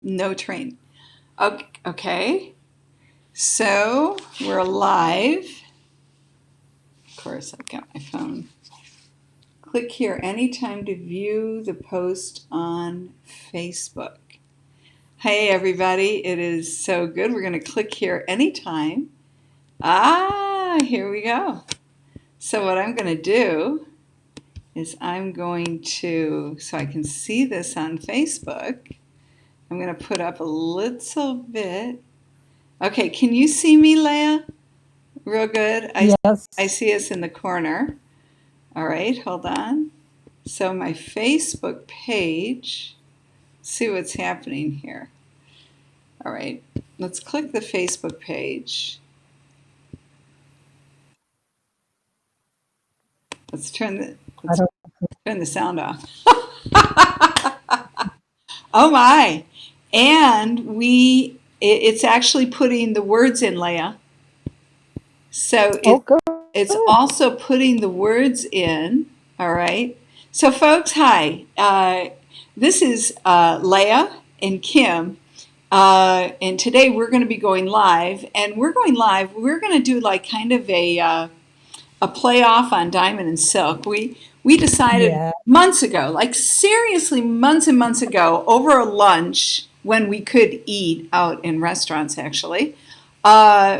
No train. Okay. So we're live. Of course, I've got my phone. Click here anytime to view the post on Facebook. Hey, everybody. It is so good. We're going to click here anytime. Here we go. So what I'm going to do is I'm going to, so I can see this on Facebook, I'm going to put up a little bit. Okay, can you see me, Leah? Real good. I Yes. see us in the corner. All right, hold on. So my Facebook page, see what's happening here. All right, let's click the Facebook page. Let's turn I don't, the sound off. Oh my. And it's actually putting the words in, Leah. So oh, good. it's also putting the words in. All right. So folks, hi. This is Leah and Kim. And today we're going to be going live. And we're going live. We're going to do like kind of a playoff on Diamond and Silk. We decided Yeah. months ago, like seriously months and months ago, over a lunch when we could eat out in restaurants actually,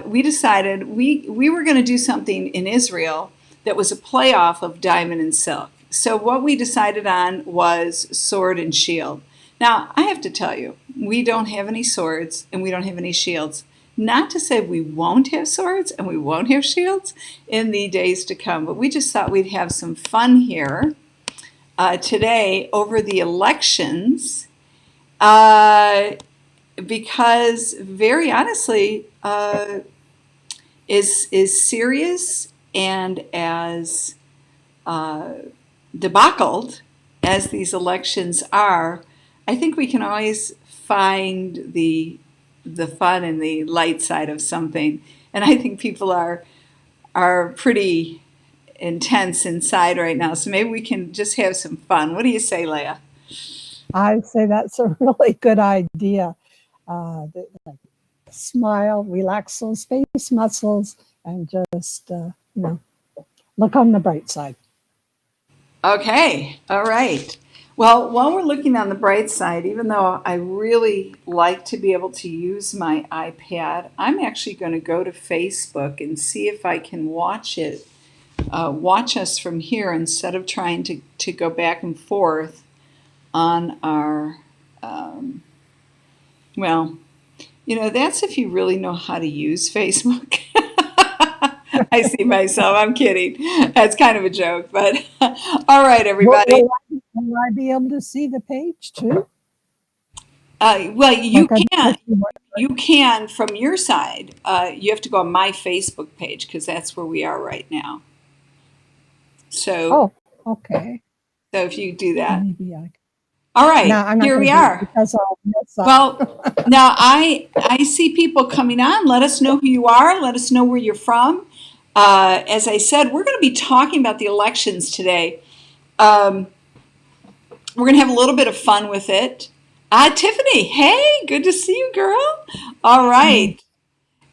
we decided we were going to do something in Israel that was a playoff of Diamond and Silk. So what we decided on was sword and shield. Now, I have to tell you, we don't have any swords and we don't have any shields. Not to say we won't have swords and we won't have shields in the days to come, but we just thought we'd have some fun here today over the elections because, very honestly, is serious and as debacled as these elections are, I think we can always find the fun and the light side of something. And I think people are pretty intense inside right now. So maybe we can just have some fun. What do you say, Leah? I say that's a really good idea. Like smile, relax those face muscles, and just, look on the bright side. Okay, all right. Well, while we're looking on the bright side, even though I really like to be able to use my iPad, I'm actually going to go to Facebook and see if I can watch us from here instead of trying to go back and forth on our, um, well, that's if you really know how to use Facebook. I see myself. I'm kidding. That's kind of a joke, but all right, Will, everybody. will I be able to see the page too? Well, you Like I can. can see what? You can from your side. You have to go on my Facebook page because that's where we are right now. So, Oh, okay. so if you do that, Maybe I. all No, right, I'm not here going we to do it are. because I'll mess up. Well, now I see people coming on. Let us know who you are. Let us know where you're from. As I said, we're going to be talking about the elections today. Um, we're going to have a little bit of fun with it. Tiffany, hey, good to see you, girl. All Mm. right.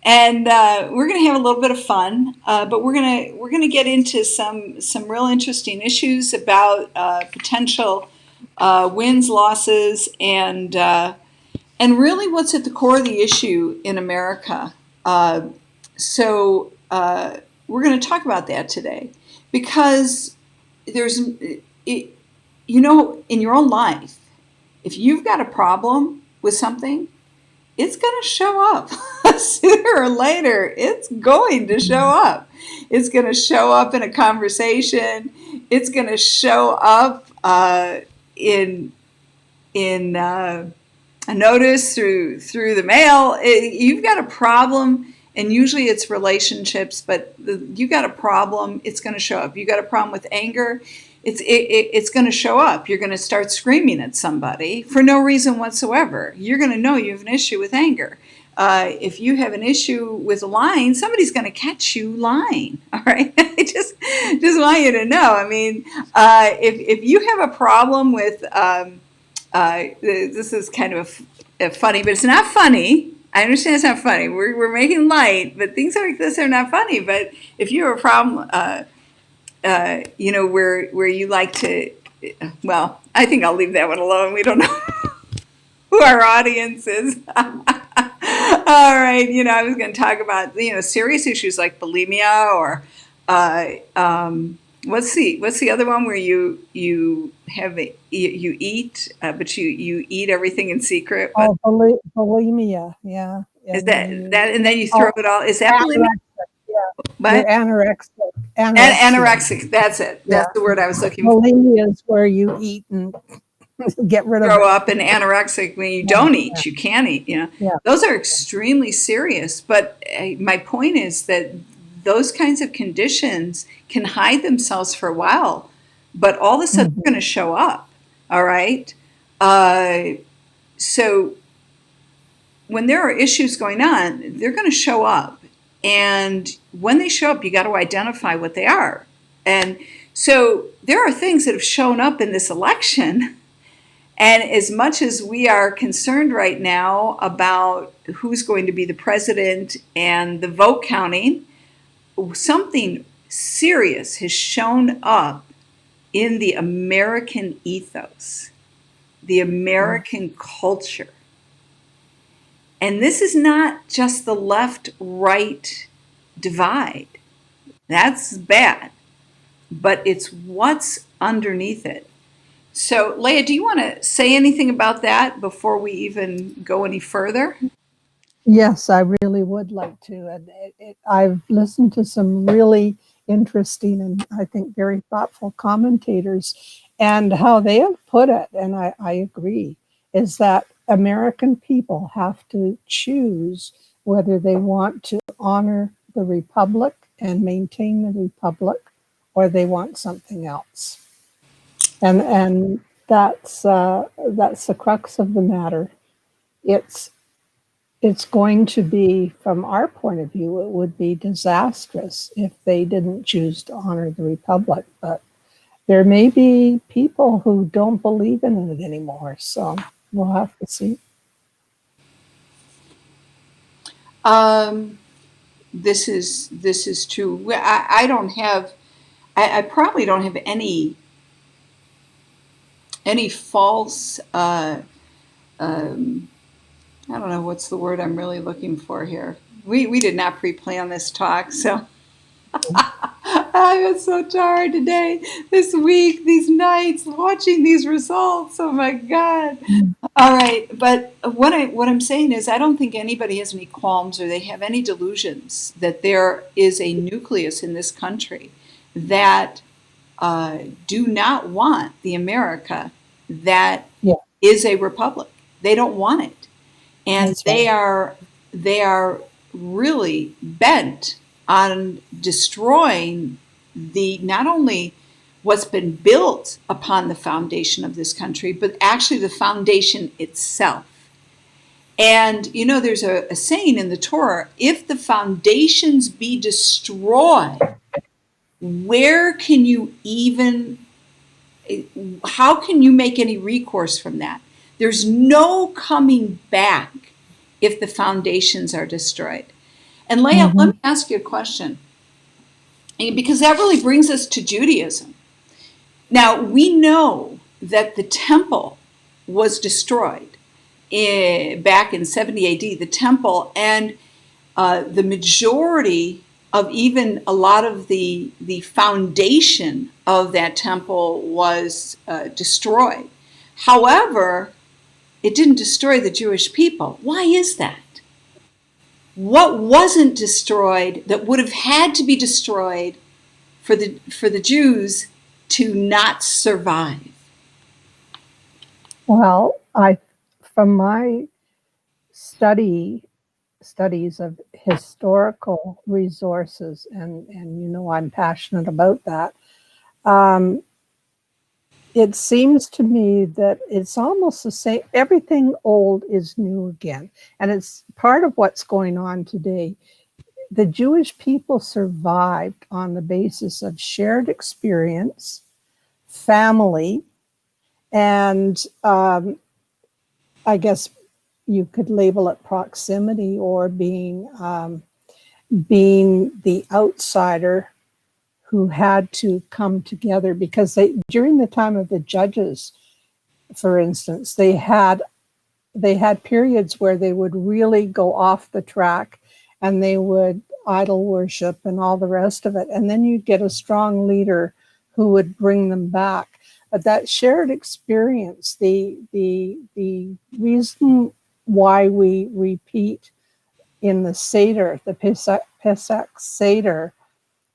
And we're going to have a little bit of fun, but we're gonna get into some real interesting issues about potential wins, losses, and really what's at the core of the issue in America. So we're going to talk about that today because there's, it, in your own life, if you've got a problem with something, it's going to show up sooner or later. It's going to show up. It's going to show up in a conversation. It's going to show up in a notice through the mail. You've got a problem, and usually it's relationships. But you got a problem, it's going to show up. You got a problem with anger. It's going to show up. You're going to start screaming at somebody for no reason whatsoever. You're going to know you have an issue with anger. If you have an issue with lying, somebody's going to catch you lying. All right, I just want you to know. I mean, if you have a problem with this is kind of funny, but it's not funny. I understand it's not funny. We're making light, but things like this are not funny. But if you have a problem, where you like to, well, I think I'll leave that one alone. We don't know who our audience is. All right, I was going to talk about serious issues like bulimia or what's the other one where you have you eat but you eat everything in secret? What Oh, bulimia. Yeah. is And then that? And then you throw oh, it all. Is that bulimia? anorexic. Yeah. You're But anorexic. Anorexia. anorexic. That's it. Yeah. That's the word I was looking for. Bulimia is where you eat and get rid of Grow it. up and anorexic when you Yeah. don't Yeah. eat, you can't eat. Yeah. Those are extremely serious. But my point is that those kinds of conditions can hide themselves for a while, but all of a sudden they're Mhm. going to show up. All right. Uh, so when there are issues going on, they're going to show up. And when they show up, you got to identify what they are. And so there are things that have shown up in this election. And as much as we are concerned right now about who's going to be the president and the vote counting, something serious has shown up in the American ethos, the Yeah. American culture. And this is not just the left right divide. That's bad, but it's what's underneath it. So, Leah, do you want to say anything about that before we even go any further? Yes, I really would like to. And I've listened to some really interesting and I think very thoughtful commentators, and how they have put it, and I agree, is that American people have to choose whether they want to honor the Republic and maintain the Republic, or they want something else. And that's the crux of the matter. It's it's going to be, from our point of view, it would be disastrous if they didn't choose to honor the Republic. But there may be people who don't believe in it anymore. So we'll have to see. Um, this is true. I don't have. I probably don't have any false. I don't know what's the word I'm really looking for here. We did not pre-plan this talk, so I was so tired today, this week, these nights, watching these results. Oh my God. All right, but what I'm saying is I don't think anybody has any qualms or they have any delusions that there is a nucleus in this country that do not want the America that Yeah, is a republic. They don't want it. And that's they right. are they are really bent on destroying the not only what's been built upon the foundation of this country, but actually the foundation itself. And there's a saying in the Torah: if the foundations be destroyed, where can you even how can you make any recourse from that? There's no coming back if the foundations are destroyed. And Leah, let Hmm. me ask you a question, because that really brings us to Judaism. Now, we know that the temple was destroyed back in 70 AD, the temple, and the majority of even a lot of the foundation of that temple was destroyed. However, it didn't destroy the Jewish people. Why is that? What wasn't destroyed that would have had to be destroyed for the Jews to not survive? Well, from my studies of historical resources, and I'm passionate about that. Um, it seems to me that it's almost the same. Everything old is new again. And it's part of what's going on today. The Jewish people survived on the basis of shared experience, family, and I guess you could label it proximity, or being the outsider who had to come together, because during the time of the judges, for instance, they had periods where they would really go off the track, and they would idol worship and all the rest of it. And then you'd get a strong leader who would bring them back. But that shared experience, the reason why we repeat in the Seder, the Pesach Seder,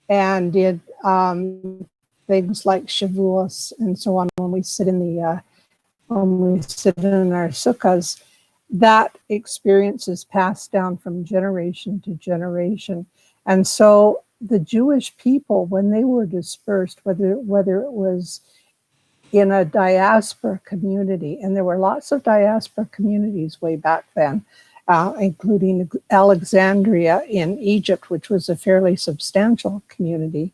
and did things like Shavuos and so on, when we sit in our sukkahs, that experience is passed down from generation to generation. And so the Jewish people, when they were dispersed, whether it was in a diaspora community, and there were lots of diaspora communities way back then, including Alexandria in Egypt, which was a fairly substantial community.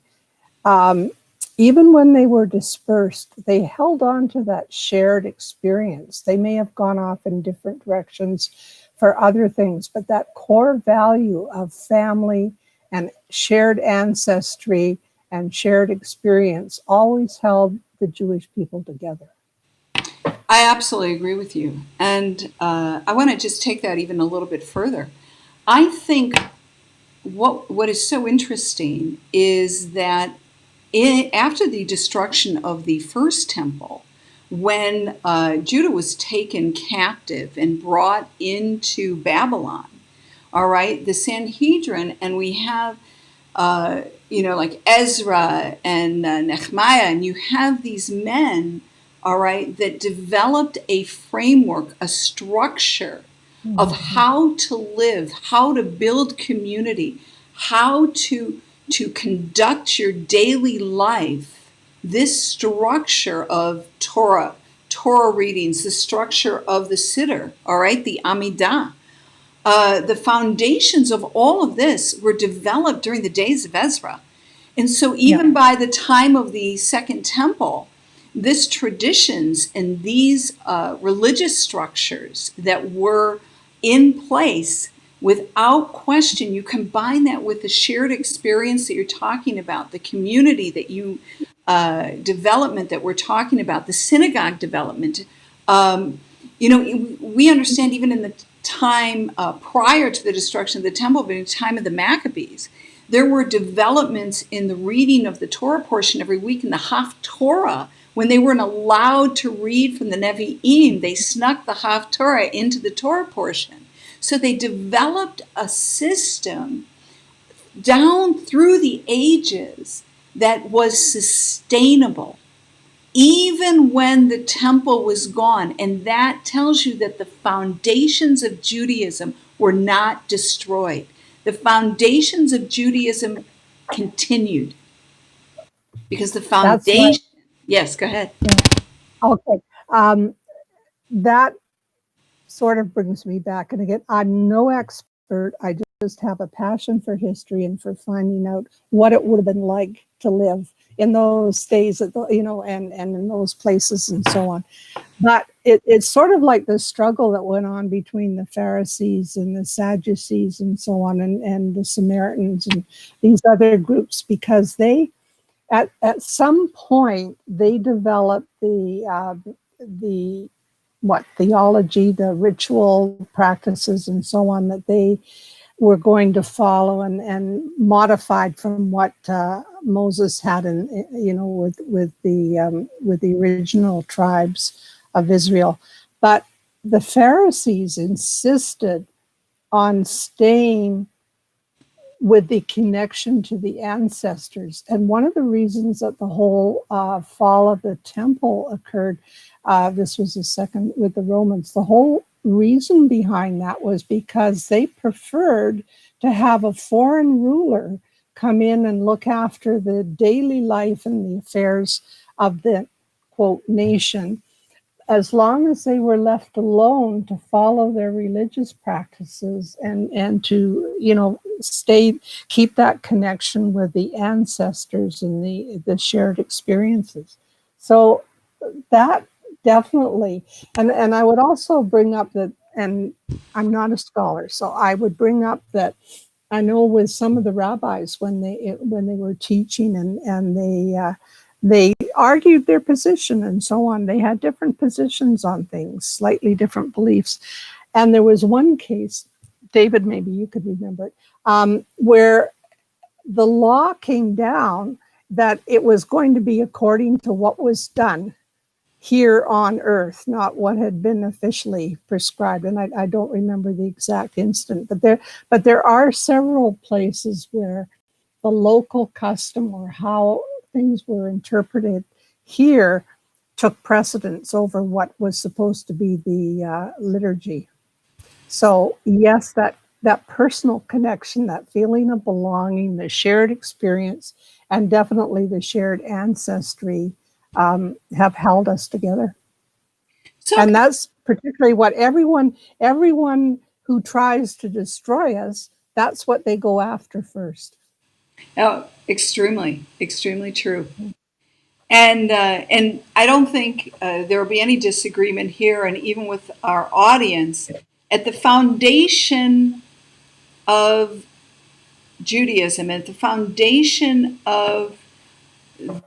Even when they were dispersed, they held on to that shared experience. They may have gone off in different directions for other things, but that core value of family and shared ancestry and shared experience always held the Jewish people together. I absolutely agree with you. And I want to just take that even a little bit further. I think what is so interesting is that after the destruction of the first temple, when Judah was taken captive and brought into Babylon, all right, the Sanhedrin, and we have, like Ezra and Nehemiah, and you have these men, all right, that developed a framework, a structure of how to live, how to build community, how to conduct your daily life. This structure of Torah readings, the structure of the Siddur, all right, the Amidah. The foundations of all of this were developed during the days of Ezra. And so even by the time of the Second Temple, these traditions and these religious structures that were in place, without question, you combine that with the shared experience that you're talking about, the community that you development that we're talking about, the synagogue development. We understand even in the time prior to the destruction of the temple, but in the time of the Maccabees, there were developments in the reading of the Torah portion every week in the Haftorah. When they weren't allowed to read from the Nevi'im, they snuck the Haftorah into the Torah portion. So they developed a system down through the ages that was sustainable, even when the temple was gone. And that tells you that the foundations of Judaism were not destroyed. The foundations of Judaism continued because the That's foundation. right. Yes, go ahead. Okay. That sort of brings me back. And again, I'm no expert. I just have a passion for history and for finding out what it would have been like to live in those days, and in those places and so on. But it's sort of like the struggle that went on between the Pharisees and the Sadducees and so on, and the Samaritans and these other groups, because they, at some point, they developed the theology, the ritual practices and so on that they were going to follow, and modified from what Moses had with the original tribes of Israel. But the Pharisees insisted on staying with the connection to the ancestors. And one of the reasons that the whole fall of the temple occurred, this was the second with the Romans, the whole reason behind that was because they preferred to have a foreign ruler come in and look after the daily life and the affairs of the, quote, nation, as long as they were left alone to follow their religious practices and to keep that connection with the ancestors and the shared experiences. So that definitely. And I would also bring up that, and I'm not a scholar, so I would bring up that I know with some of the rabbis when they were teaching and they argued their position and so on. They had different positions on things, slightly different beliefs. And there was one case, David, maybe you could remember it, where the law came down that it was going to be according to what was done here on earth, not what had been officially prescribed. And I don't remember the exact instant, but there are several places where the local custom or how things were interpreted here took precedence over what was supposed to be the liturgy. So yes, that personal connection, that feeling of belonging, the shared experience, and definitely the shared ancestry have held us together. So And that's particularly what everyone who tries to destroy us, that's what they go after first. oh, extremely, extremely true. And I don't think there will be any disagreement here, and even with our audience, at the foundation of Judaism, at the foundation of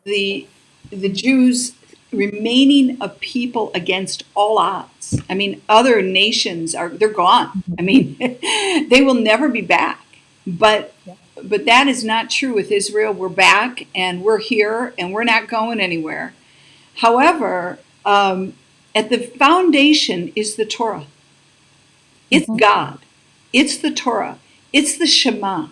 the the Jews remaining a people against all odds. I mean, other nations they're gone. I mean, they will never be back. But Yeah. but that is not true with Israel. We're back and we're here and we're not going anywhere. However, at the foundation is the Torah. It's Mhm. God. It's the Torah. It's the Shema.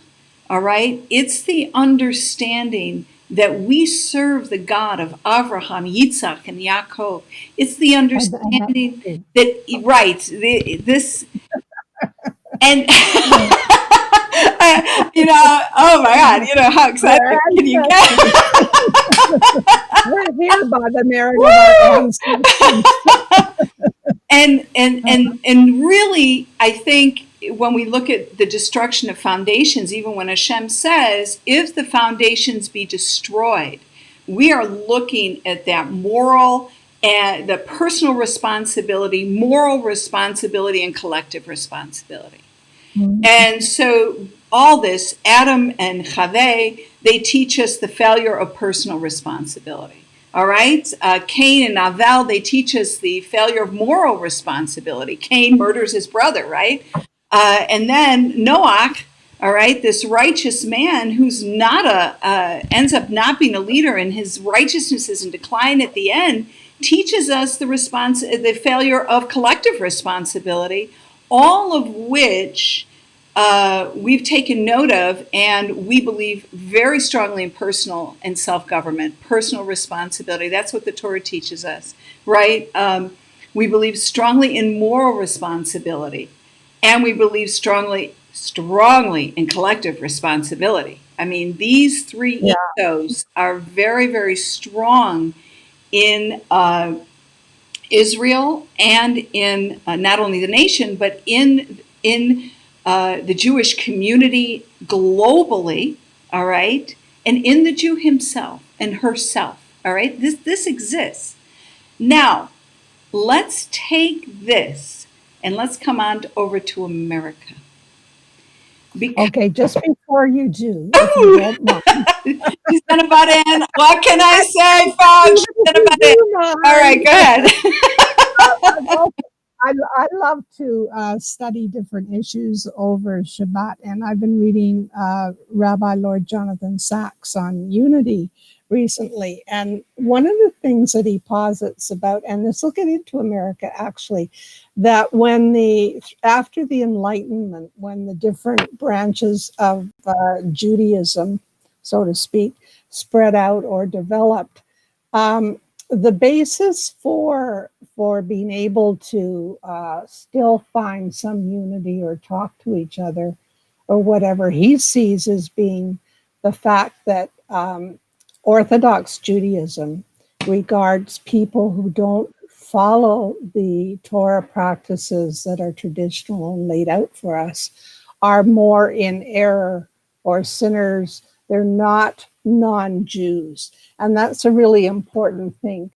All right? It's the understanding that we serve the God of Abraham, Yitzhak, and Yaakov. It's the And that's understanding true. that, right, this, and, Yeah. oh my God, how excited Our can you get? ancestors. We're here by the merit of our ancestors. And really, I think when we look at the destruction of foundations, even when Hashem says, if the foundations be destroyed, we are looking at that moral and the personal responsibility, moral responsibility, and collective responsibility. And so all this, Adam and Chaveh, they teach us the failure of personal responsibility. All right? Cain and Avel, they teach us the failure of moral responsibility. Cain murders his brother, right? And then Noach, all right, this righteous man who's not ends up not being a leader, and his righteousness is in decline at the end, teaches us the failure of collective responsibility, all of which we've taken note of, and we believe very strongly in personal and self-government, personal responsibility. That's what the Torah teaches us, right? We believe strongly in moral responsibility, and we believe strongly in collective responsibility. I mean, these three Yeah. ethos are very, very strong in Israel and in not only the nation, but in the Jewish community globally. All right, and in the Jew himself and herself. All right, this exists. Now, let's take this and let's come on over to America. Because Okay, just before you do, if you don't mind. she's done about in. What can I say, folks? She's If done you about in. do All right, mind. go ahead. I love to study different issues over Shabbat, and I've been reading Rabbi Lord Jonathan Sachs on unity recently. And one of the things that he posits about, and this will get into America actually, that after the Enlightenment, when the different branches of Judaism, so to speak, spread out or developed, the basis for being able to still find some unity or talk to each other or whatever he sees as being the fact that Orthodox Judaism regards people who don't follow the Torah practices that are traditional and laid out for us are more in error or sinners. They're not non-Jews. And that's a really important thing.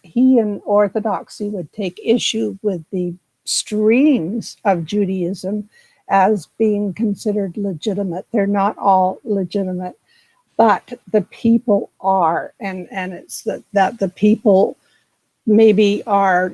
he and Orthodoxy would take issue with the streams of Judaism as being considered legitimate. They're not all legitimate, but the people are, and it's that the people maybe are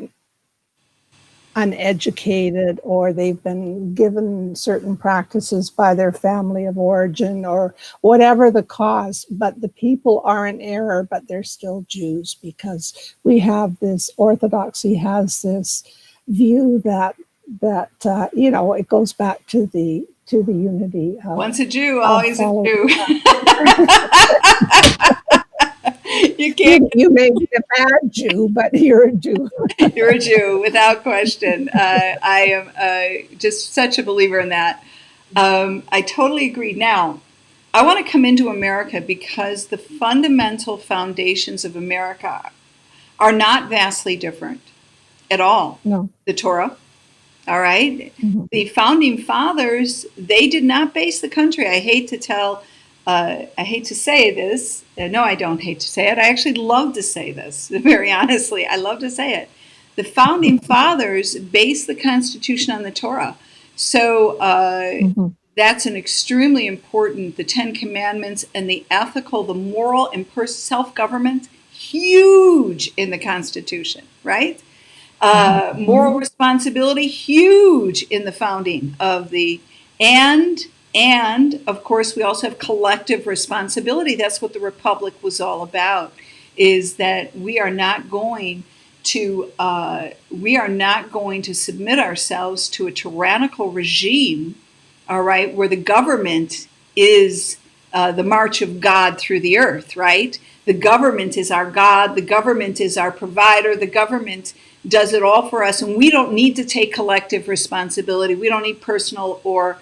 uneducated, or they've been given certain practices by their family of origin, or whatever the cause, but the people are in error, but they're still Jews, because we have this, Orthodoxy has this view that it goes back to the unity Once a Jew, of always a following. Jew. You can't. You may be a bad Jew, but you're a Jew. You're a Jew, without question. I am just such a believer in that. I totally agree. Now, I want to come into America because the fundamental foundations of America are not vastly different at all. No. The Torah, all right? Mhm. The founding fathers, they did not base the country. I hate to say this. No, I don't hate to say it. I actually love to say this, very honestly. I love to say it. The founding fathers based the Constitution on the Torah. So Mhm. that's an extremely important, the Ten Commandments and the ethical, the moral, and self-government, huge in the Constitution, right? Moral responsibility, huge in the founding of the, and of course we also have collective responsibility. That's what the Republic was all about, is that we are not going to submit ourselves to a tyrannical regime, all right, where the government is the march of God through the earth, right? The government is our God. The government is our provider. The government does it all for us, and we don't need to take collective responsibility. We don't need personal or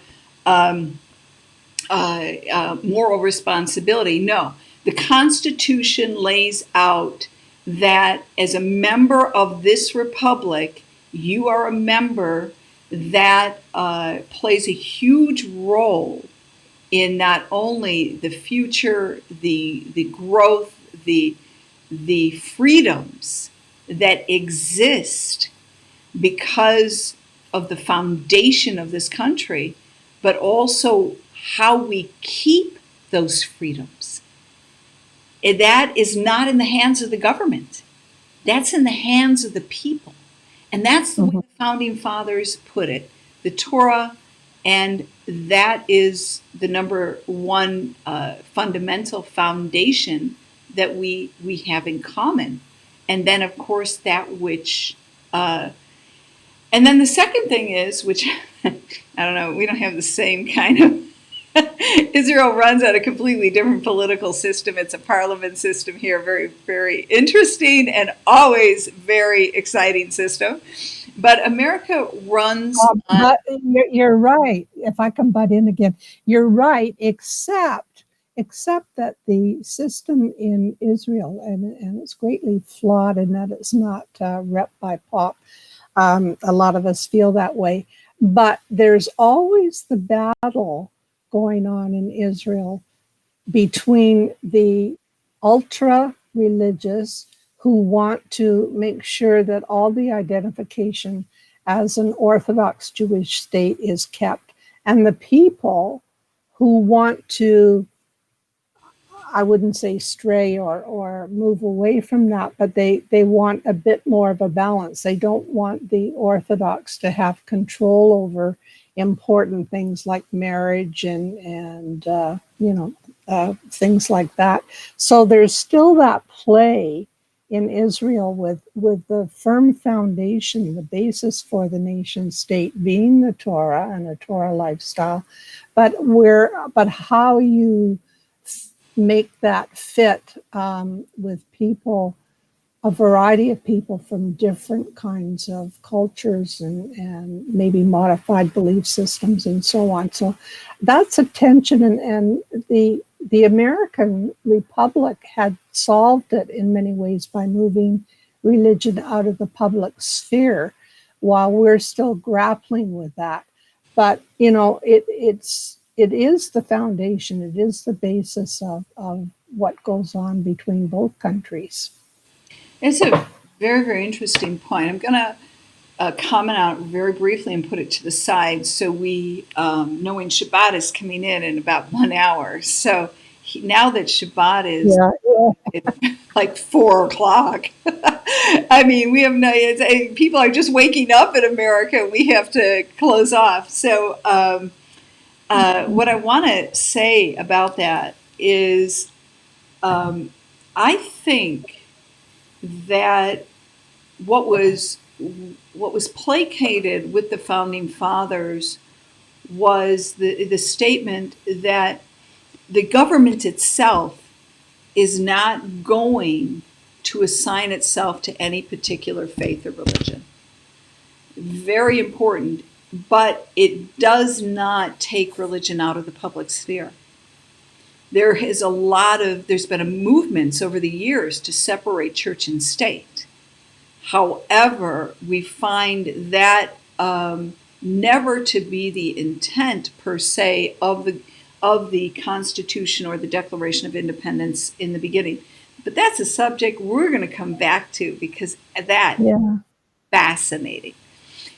moral responsibility. No, the Constitution lays out that as a member of this republic, you are a member that plays a huge role in not only the future, the growth, the freedoms that exist because of the foundation of this country, but also how we keep those freedoms. And that is not in the hands of the government. That's in the hands of the people. And that's the way the founding fathers put it. The Torah, and that is the number one fundamental foundation that we have in common. And then, of course, that which, and then the second thing is, which I don't know, we don't have the same kind of, Israel runs on a completely different political system. It's a parliament system here, very, very interesting and always very exciting system. But America runs on. But you're right. If I can butt in again, you're right, except that the system in Israel, and it's greatly flawed in that it's not rep by pop. A lot of us feel that way. But there's always the battle going on in Israel between the ultra religious, who want to make sure that all the identification as an Orthodox Jewish state is kept, and the people who want to, I wouldn't say stray or move away from that, but they want a bit more of a balance. They don't want the Orthodox to have control over important things like marriage and things like that. So there's still that play in Israel with the firm foundation, the basis for the nation state being the Torah and a Torah lifestyle, but how you make that fit with people, a variety of people from different kinds of cultures and maybe modified belief systems and so on. So that's a tension, and the American Republic had solved it in many ways by moving religion out of the public sphere, while we're still grappling with that. But it is the foundation, it is the basis of what goes on between both countries. It's a very, very interesting point. I'm going to comment out very briefly and put it to the side. So we, knowing Shabbat is coming in about 1 hour. So now that Shabbat is Yeah, like 4 o'clock, I mean, we have no, people are just waking up in America. We have to close off. So what I want to say about that is I think that what was what was placated with the founding fathers was the statement that the government itself is not going to assign itself to any particular faith or religion. Very important, but it does not take religion out of the public sphere. There's been a movements over the years to separate church and state. However, we find that never to be the intent per se of the Constitution or the Declaration of Independence in the beginning. But that's a subject we're going to come back to because that's yeah, fascinating.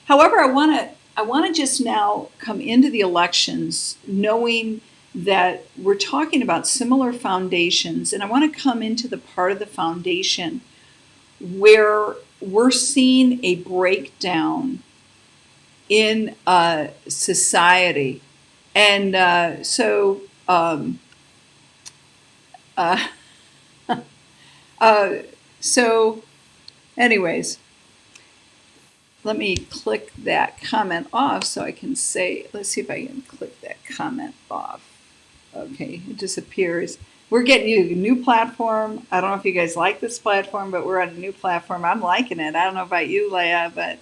However, I want to just now come into the elections knowing that we're talking about similar foundations, and I want to come into the part of the foundation where we're seeing a breakdown in society. And uh, uh, so, anyways, let me click that comment off so I can say, let's see if I can click that comment off. Okay, it disappears. We're getting you a new platform. I don't know if you guys like this platform, but we're on a new platform. I'm liking it. I don't know about you, Leah, but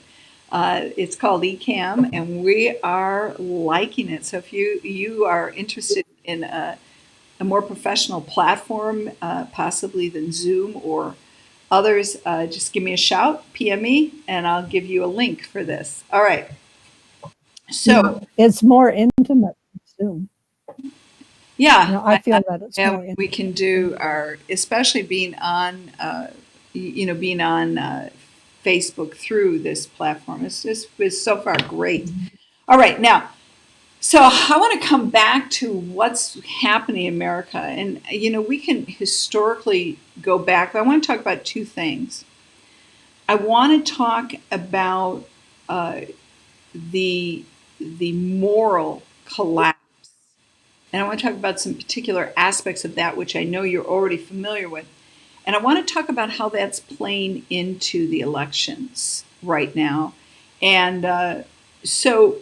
it's called Ecamm, and we are liking it. So if you are interested in a more professional platform, possibly than Zoom or others, just give me a shout, PM me, and I'll give you a link for this. All right. yeah. So It's more intimate than Zoom. yeah, I feel that it's yeah, more we can do our, especially being on, being on Facebook through this platform. It's so far great. All right, now, so I want to come back to what's happening in America, and we can historically go back. But I want to talk about two things. I want to talk about uh, the moral collapse. And I want to talk about some particular aspects of that, which I know you're already familiar with. And I want to talk about how that's playing into the elections right now. And so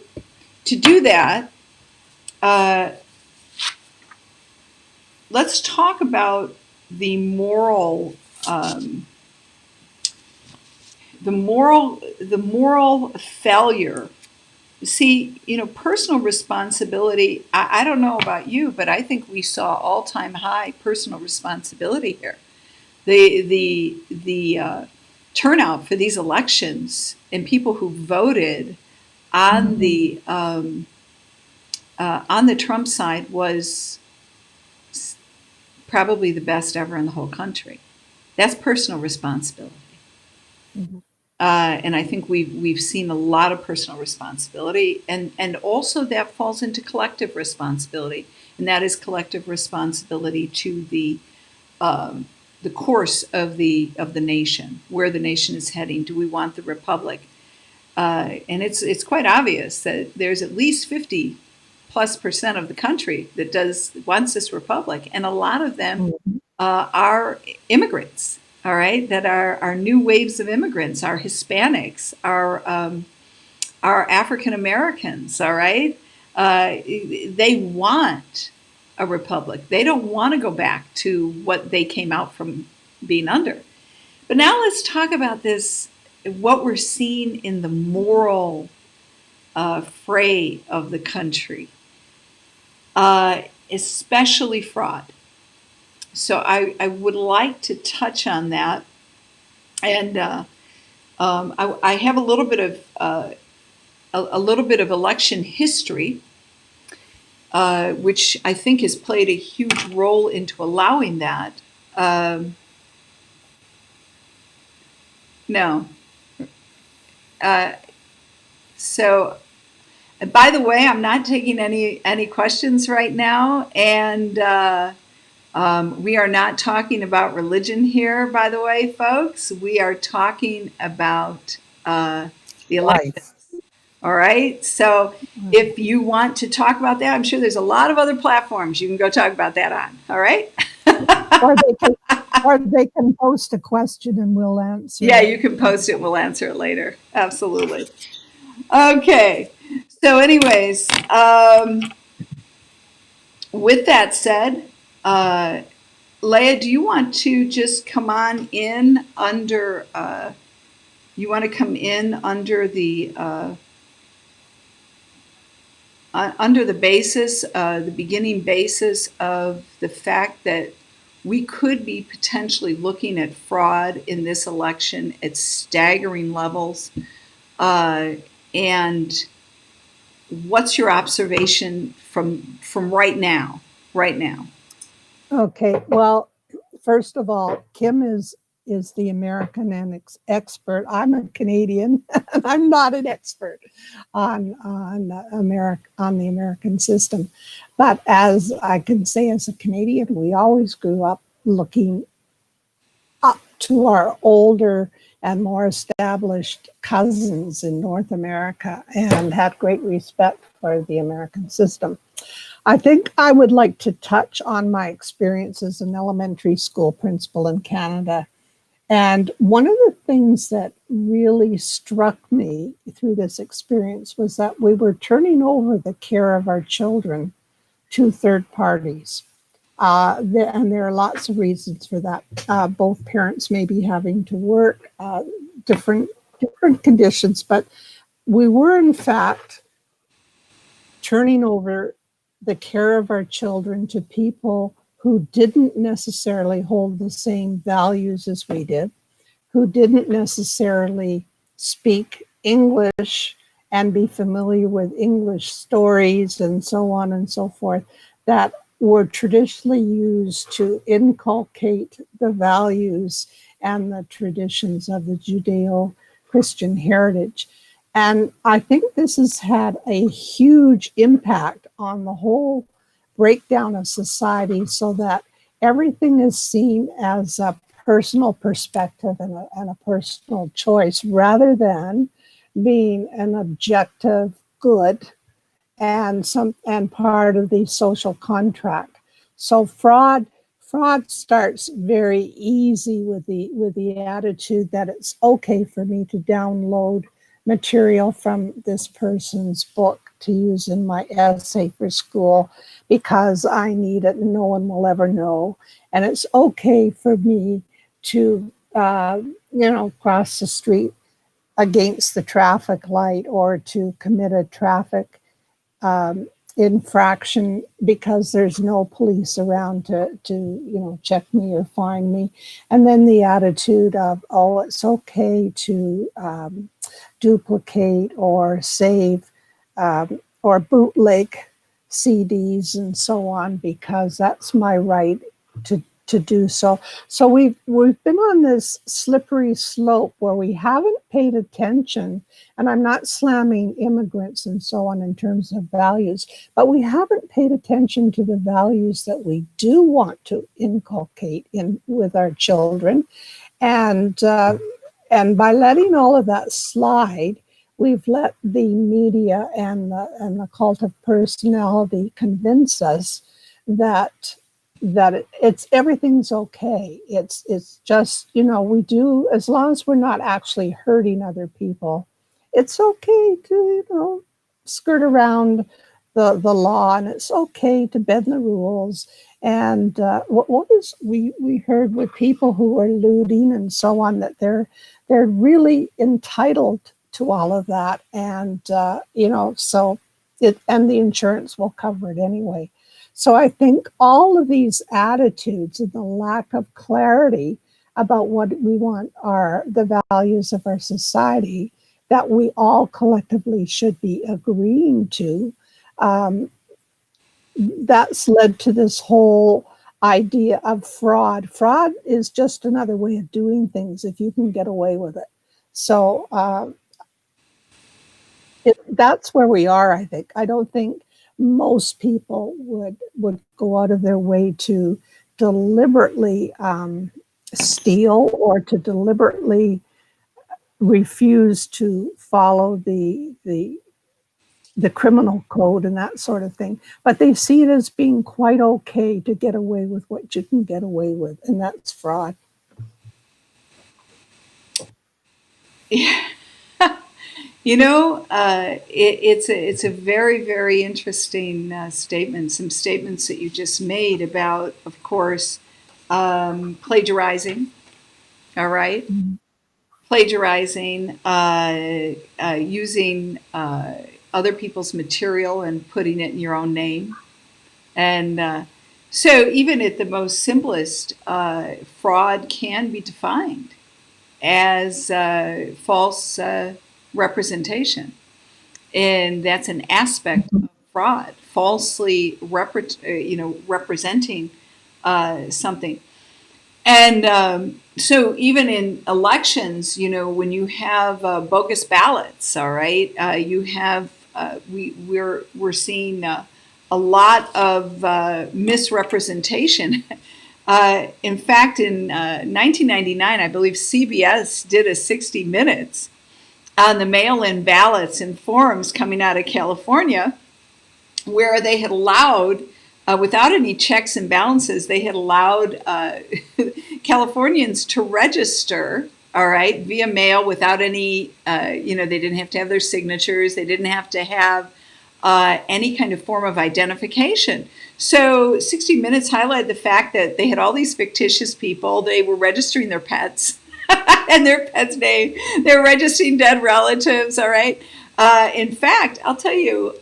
to do that, uh, let's talk about the moral, um, the moral failure. See, personal responsibility. I don't know about you, but I think we saw all-time high personal responsibility here. The turnout for these elections and people who voted on the Trump side was probably the best ever in the whole country. That's personal responsibility. Mhm. And I think we've seen a lot of personal responsibility, and also that falls into collective responsibility, and that is collective responsibility to the course of the nation, where the nation is heading. Do we want the republic? And it's quite obvious that there's at least 50+% of the country that wants this republic, and a lot of them Mhm. are immigrants. All right, that are new waves of immigrants, are Hispanics, are African Americans. All right, they want a republic. They don't want to go back to what they came out from being under. But now let's talk about this, what we're seeing in the moral fray of the country, especially fraud. So I would like to touch on that. And I have a little bit of election history, which I think has played a huge role into allowing that. Um, No. Uh, so, by the way, I'm not taking any questions right now, and we are not talking about religion here. By the way, folks, we are talking about the election. Life. All right. So if you want to talk about that, I'm sure there's a lot of other platforms you can go talk about that on. All right. Or they can, or they can post a question and we'll answer Yeah, it. you can post it. We'll answer it later. Absolutely. Okay. So, anyways, with that said, Leah, do you want to just come on in under? You want to come in under the basis, the beginning basis of the fact that we could be potentially looking at fraud in this election at staggering levels. And what's your observation from right now? Right now. Okay, well, first of all, Kim is the American expert. I'm a Canadian, and I'm not an expert on the American system. But as I can say, as a Canadian, we always grew up looking up to our older and more established cousins in North America and had great respect for the American system. I think I would like to touch on my experience as an elementary school principal in Canada. And one of the things that really struck me through this experience was that we were turning over the care of our children to third parties. And there are lots of reasons for that. Both parents may be having to work, different conditions, but we were in fact turning over the care of our children to people who didn't necessarily hold the same values as we did, who didn't necessarily speak English and be familiar with English stories and so on and so forth, that were traditionally used to inculcate the values and the traditions of the Judeo-Christian heritage. And I think this has had a huge impact on the whole breakdown of society, so that everything is seen as a personal perspective and a personal choice rather than being an objective good and part of the social contract. So fraud starts very easy with the attitude that it's okay for me to download material from this person's book to use in my essay for school because I need it and no one will ever know. And it's okay for me to cross the street against the traffic light or to commit a traffic infraction because there's no police around to check me or find me. And then the attitude of, oh, it's okay to duplicate or save or bootleg CDs and so on because that's my right to do so. So we've been on this slippery slope where we haven't paid attention, and I'm not slamming immigrants and so on in terms of values, but we haven't paid attention to the values that we do want to inculcate in with our children, and by letting all of that slide, we've let the media and the cult of personality convince us that it's everything's okay. It's just, we do, as long as we're not actually hurting other people, it's okay to skirt around the law, and it's okay to bend the rules. And what was we heard with people who are looting and so on, that they're really entitled to all of that, and so and the insurance will cover it anyway. So I think all of these attitudes and the lack of clarity about what we want are the values of our society that we all collectively should be agreeing to, um, that's led to this whole idea of fraud. Fraud is just another way of doing things if you can get away with it. So that's where we are, I think. I don't think most people would go out of their way to deliberately steal or to deliberately refuse to follow the criminal code and that sort of thing. But they see it as being quite okay to get away with what you can get away with, and that's fraud. Yeah. It's a very, very interesting statement. Some statements that you just made about, of course, plagiarizing. All right, Mm-hmm. plagiarizing, using other people's material and putting it in your own name, and so even at the most simplest, fraud can be defined as false representation, and that's an aspect of fraud, falsely representing something. And so even in elections, when you have bogus ballots, all right, you have we're seeing a lot of misrepresentation. In fact, in 1999, I believe CBS did a 60 Minutes on the mail-in ballots and forms coming out of California, where they had allowed, without any checks and balances, they had allowed Californians to register, all right, via mail without any, they didn't have to have their signatures, they didn't have to have any kind of form of identification. So 60 Minutes highlighted the fact that they had all these fictitious people, they were registering their pets and their pet's name, they were registering dead relatives, all right. In fact, I'll tell you,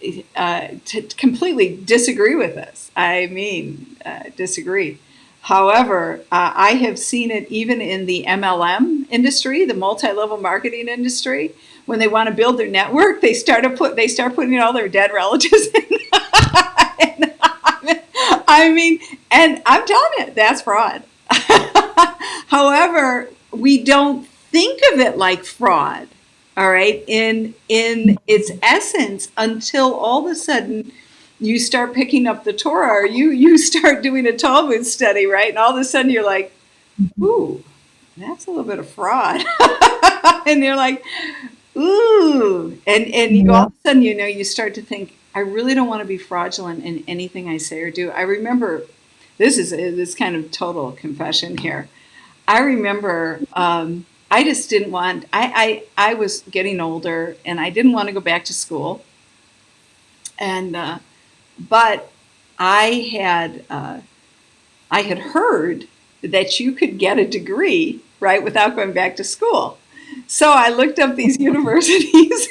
to completely disagree with this. I mean, disagree. However, I have seen it even in the MLM industry, the multi-level marketing industry. When they want to build their network, they start putting all their dead relatives in. And I mean, and I'm telling you, that's fraud. However, we don't think of it like fraud, all right, in its essence, until all of a sudden you start picking up the Torah, or you start doing a Talmud study, right? And all of a sudden you're like, ooh, that's a little bit of fraud. And you're like, ooh. And you all Yeah. of a sudden, you start to think, I really don't want to be fraudulent in anything I say or do. I remember, this kind of total confession here. I remember I just didn't want, I was getting older and I didn't want to go back to school. And, but I I had heard that you could get a degree, right, without going back to school. So I looked up these universities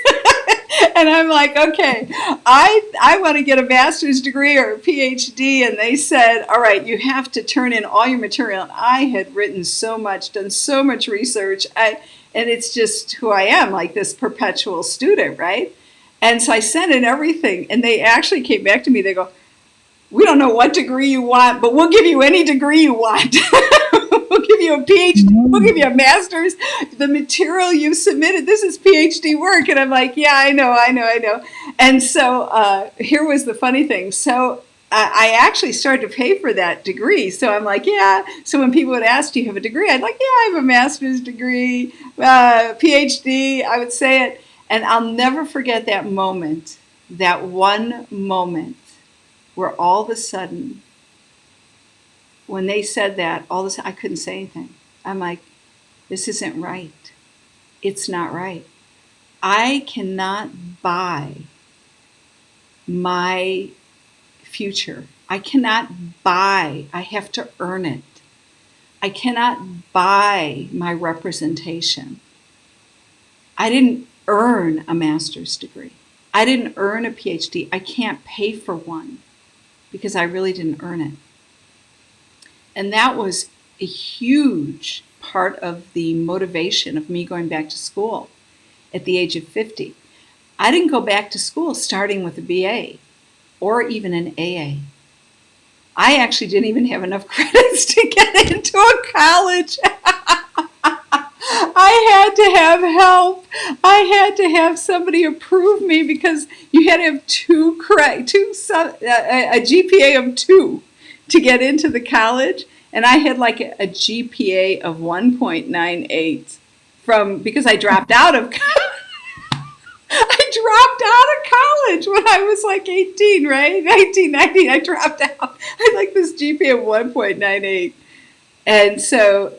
and I'm like, okay, I want to get a master's degree or a PhD. And they said, all right, you have to turn in all your material. And I had written so much, done so much research. And it's just who I am, like this perpetual student, right? And so I sent in everything. And they actually came back to me. They go, we don't know what degree you want, but we'll give you any degree you want. We'll give you a PhD. We'll give you a master's. The material you submitted, this is PhD work. And I'm like, yeah, I know. And so here was the funny thing. So I actually started to pay for that degree. So I'm like, yeah. So when people would ask, do you have a degree? I'd like, yeah, I have a master's degree, PhD. I would say it. And I'll never forget that moment, that one moment where all of a sudden, when they said that, all of a sudden, I couldn't say anything. I'm like, this isn't right. It's not right. I cannot buy my future. I cannot buy, I have to earn it. I cannot buy my representation. I didn't earn a master's degree. I didn't earn a PhD. I can't pay for one because I really didn't earn it. And that was a huge part of the motivation of me going back to school at the age of 50. I didn't go back to school starting with a BA or even an AA. I actually didn't even have enough credits to get into a college. I had to have help. I had to have somebody approve me because you had to have a GPA of 2 to get into the college, and I had like a GPA of 1.98 because I dropped out of I dropped out of college when I was like 18, right? 1990, I dropped out. I had like this GPA of 1.98. And so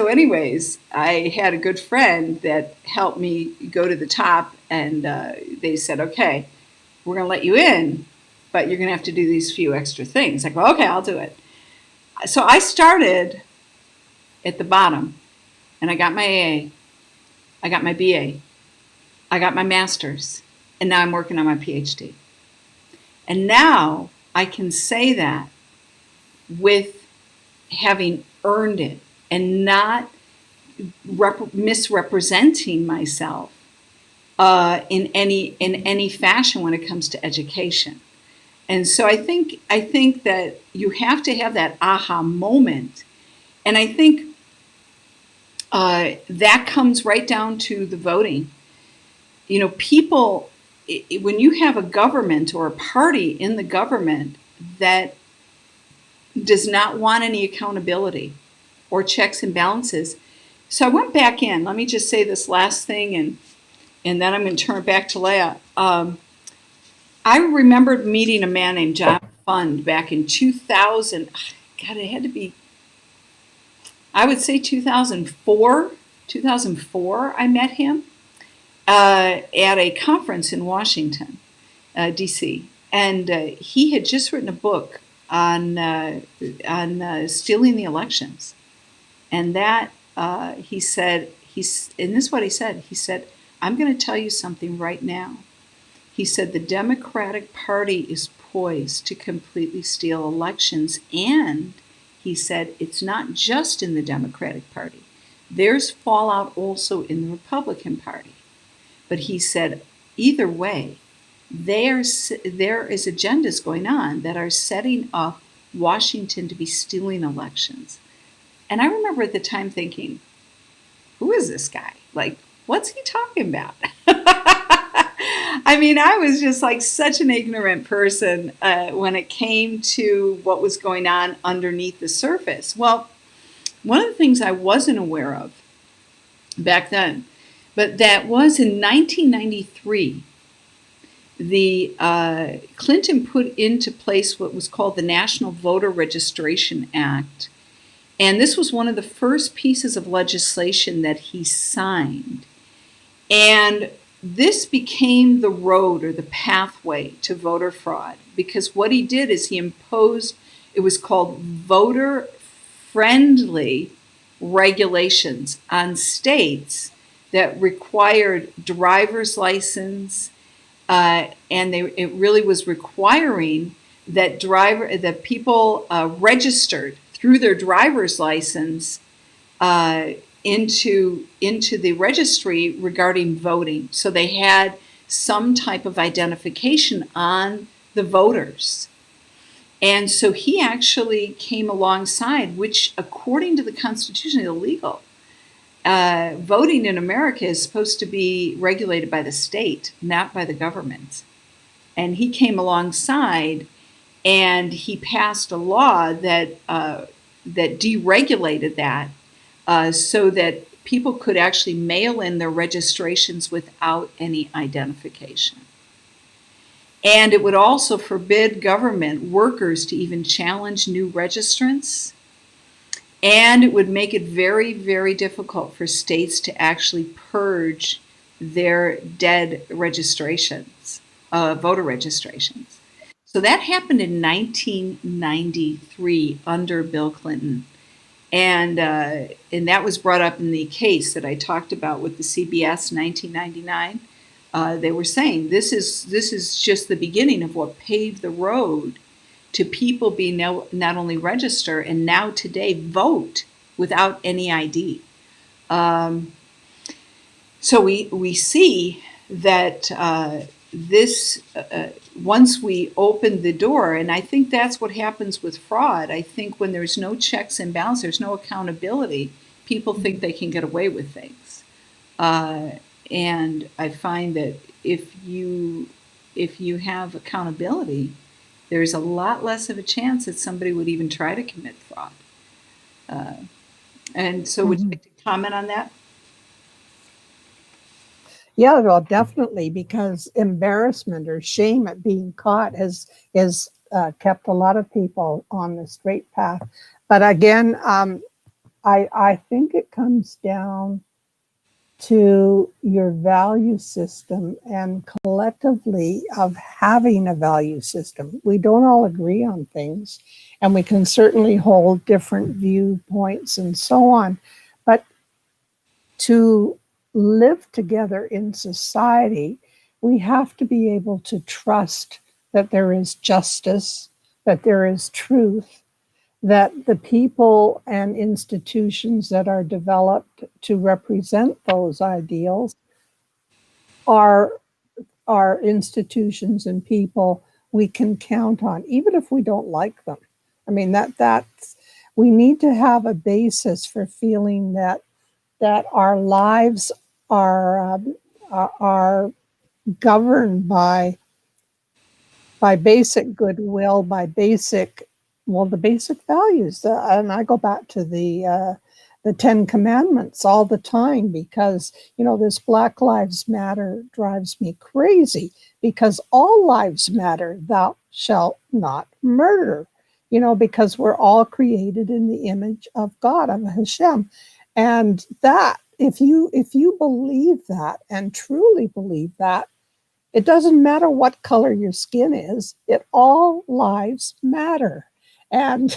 anyways, I had a good friend that helped me go to the top, and they said, okay, we're going to let you in, but you're going to have to do these few extra things. I go, okay, I'll do it. So I started at the bottom, and I got my AA, I got my BA, I got my master's, and now I'm working on my PhD. And now I can say that with having earned it and not misrepresenting myself in any fashion when it comes to education. And so I think that you have to have that aha moment, and I think that comes right down to the voting. You know, people, when you have a government or a party in the government that does not want any accountability or checks and balances. So I went back in. Let me just say this last thing, and then I'm going to turn it back to Leah. I remembered meeting a man named John Fund back in 2000. God, it had to be, I would say 2004. 2004, I met him at a conference in Washington, D.C., and he had just written a book on stealing the elections, and that he said and this is what he said. He said, "I'm going to tell you something right now." He said the Democratic Party is poised to completely steal elections, and he said it's not just in the Democratic Party. There's fallout also in the Republican Party. But he said either way, there is agendas going on that are setting up Washington to be stealing elections. And I remember at the time thinking, who is this guy? Like, what's he talking about? I mean, I was just like such an ignorant person when it came to what was going on underneath the surface. Well, one of the things I wasn't aware of back then, but that was in 1993, the Clinton put into place what was called the National Voter Registration Act. And this was one of the first pieces of legislation that he signed. And this became the road or the pathway to voter fraud, because what he did is he imposed, it was called voter-friendly regulations on states that required driver's license, and it really was requiring that people registered through their driver's license into the registry regarding voting. So they had some type of identification on the voters. And so he actually came alongside, which according to the Constitution is illegal. Voting in America is supposed to be regulated by the state, not by the government. And he came alongside and he passed a law that deregulated that so that people could actually mail in their registrations without any identification. And it would also forbid government workers to even challenge new registrants. And it would make it very, very difficult for states to actually purge their dead registrations, voter registrations. So that happened in 1993 under Bill Clinton. And that was brought up in the case that I talked about with the CBS 1999. They were saying this is just the beginning of what paved the road to people being not only register and now today vote without any ID. So we see that this once we open the door, and I think that's what happens with fraud. I think when there's no checks and balances, there's no accountability, people think they can get away with things. Uh, and I find that if you have accountability, there's a lot less of a chance that somebody would even try to commit fraud. Uh, and so, would you Mhm. like to comment on that? Yeah, well, definitely, because embarrassment or shame at being caught has kept a lot of people on the straight path. But again, I think it comes down to your value system and collectively of having a value system. We don't all agree on things, and we can certainly hold different viewpoints and so on. But to live together in society, we have to be able to trust that there is justice, that there is truth, that the people and institutions that are developed to represent those ideals are institutions and people we can count on, even if we don't like them. I mean, that's we need to have a basis for feeling that our lives are governed by basic goodwill, by basic, well, the basic values. And I go back to the Ten Commandments all the time because, this Black Lives Matter drives me crazy because all lives matter. Thou shalt not murder, because we're all created in the image of God, of Hashem. And that, if you believe that and truly believe that, it doesn't matter what color your skin is, all lives matter. And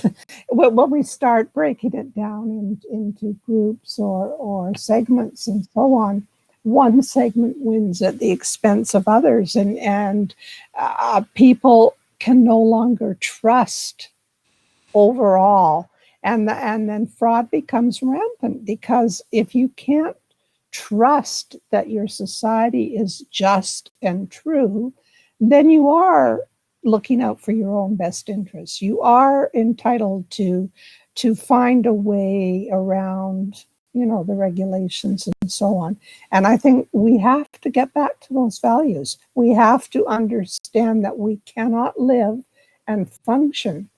when we start breaking it down into groups or segments and so on, one segment wins at the expense of others, and people can no longer trust overall, and then fraud becomes rampant because if you can't trust that your society is just and true, then you are looking out for your own best interests. You are entitled to find a way around, the regulations and so on. And I think we have to get back to those values. We have to understand that we cannot live and function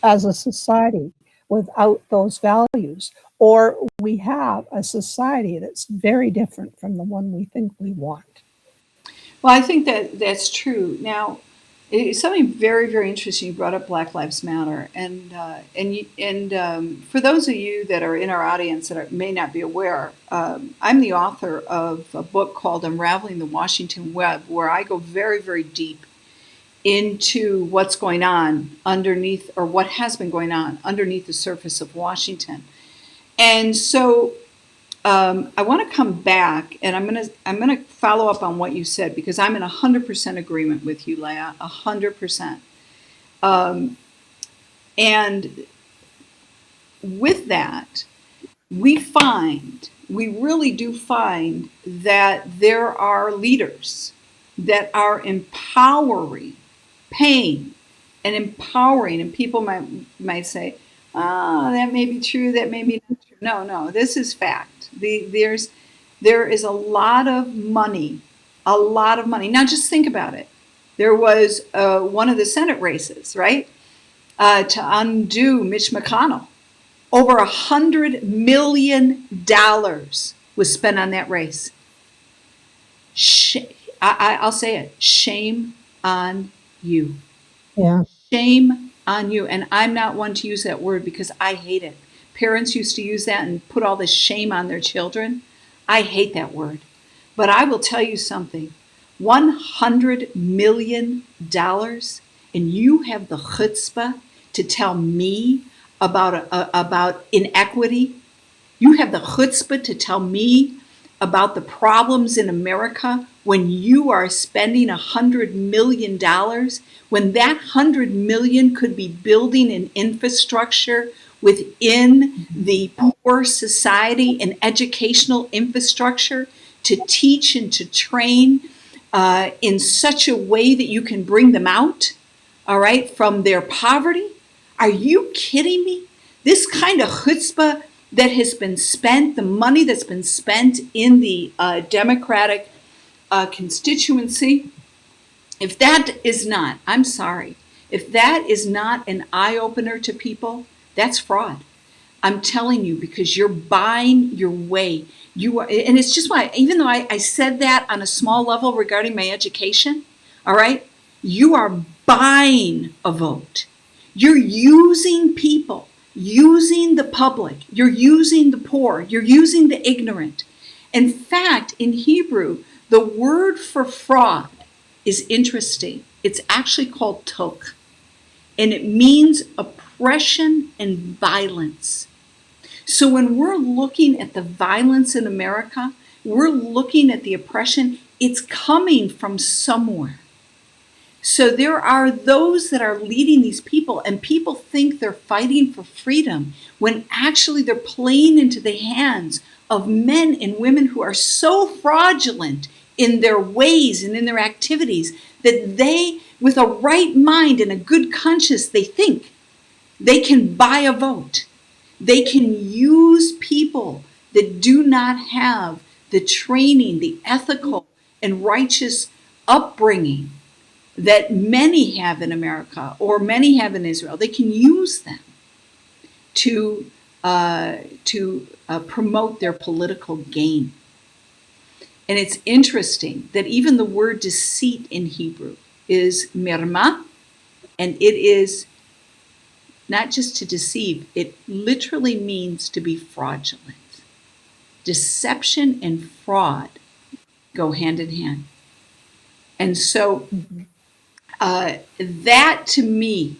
as a society without those values, or we have a society that's very different from the one we think we want. Well, I think that that's true. Now, it's something very, very interesting. You brought up Black Lives Matter, and for those of you that are in our audience that may not be aware, I'm the author of a book called "Unraveling the Washington Web," where I go very, very deep into what's going on underneath, or what has been going on underneath the surface of Washington. And so I want to come back, and I'm gonna follow up on what you said because I'm in 100% agreement with you, Leah, 100%. Um, and with that, we really do find that there are leaders that are empowering, paying, and empowering, and people might say, "Oh, that may be true. That may be not true." No, no, this is fact. There is a lot of money, a lot of money. Now, just think about it. There was one of the Senate races, right, to undo Mitch McConnell. Over $100 million was spent on that race. Sh- I'll say it. Shame on you. Yeah. Shame on you. And I'm not one to use that word because I hate it. Parents used to use that and put all this shame on their children. I hate that word. But I will tell you something. $100 million, and you have the chutzpah to tell me about inequity. You have the chutzpah to tell me about the problems in America when you are spending $100 million, when that $100 million could be building an infrastructure within the poor society, an educational infrastructure to teach and to train in such a way that you can bring them out, all right, from their poverty. Are you kidding me? This kind of chutzpah that has been spent, the money that's been spent in the Democratic constituency, if that is not, I'm sorry, if that is not an eye-opener to people, that's fraud. I'm telling you, because you're buying your way. You are, and it's just why, even though I said that on a small level regarding my education, all right, you are buying a vote. You're using people, using the public, you're using the poor, you're using the ignorant. In fact, in Hebrew, the word for fraud is interesting. It's actually called tok, and it means oppression and violence. So when we're looking at the violence in America, we're looking at the oppression, it's coming from somewhere. So there are those that are leading these people, and people think they're fighting for freedom when actually they're playing into the hands of men and women who are so fraudulent in their ways and in their activities that they, with a right mind and a good conscience, they think they can buy a vote. They can use people that do not have the training, the ethical and righteous upbringing that many have in America or many have in Israel. They can use them to promote their political gain. And it's interesting that even the word deceit in Hebrew is mirma, and it is not just to deceive, it literally means to be fraudulent. Deception and fraud go hand in hand. And so that to me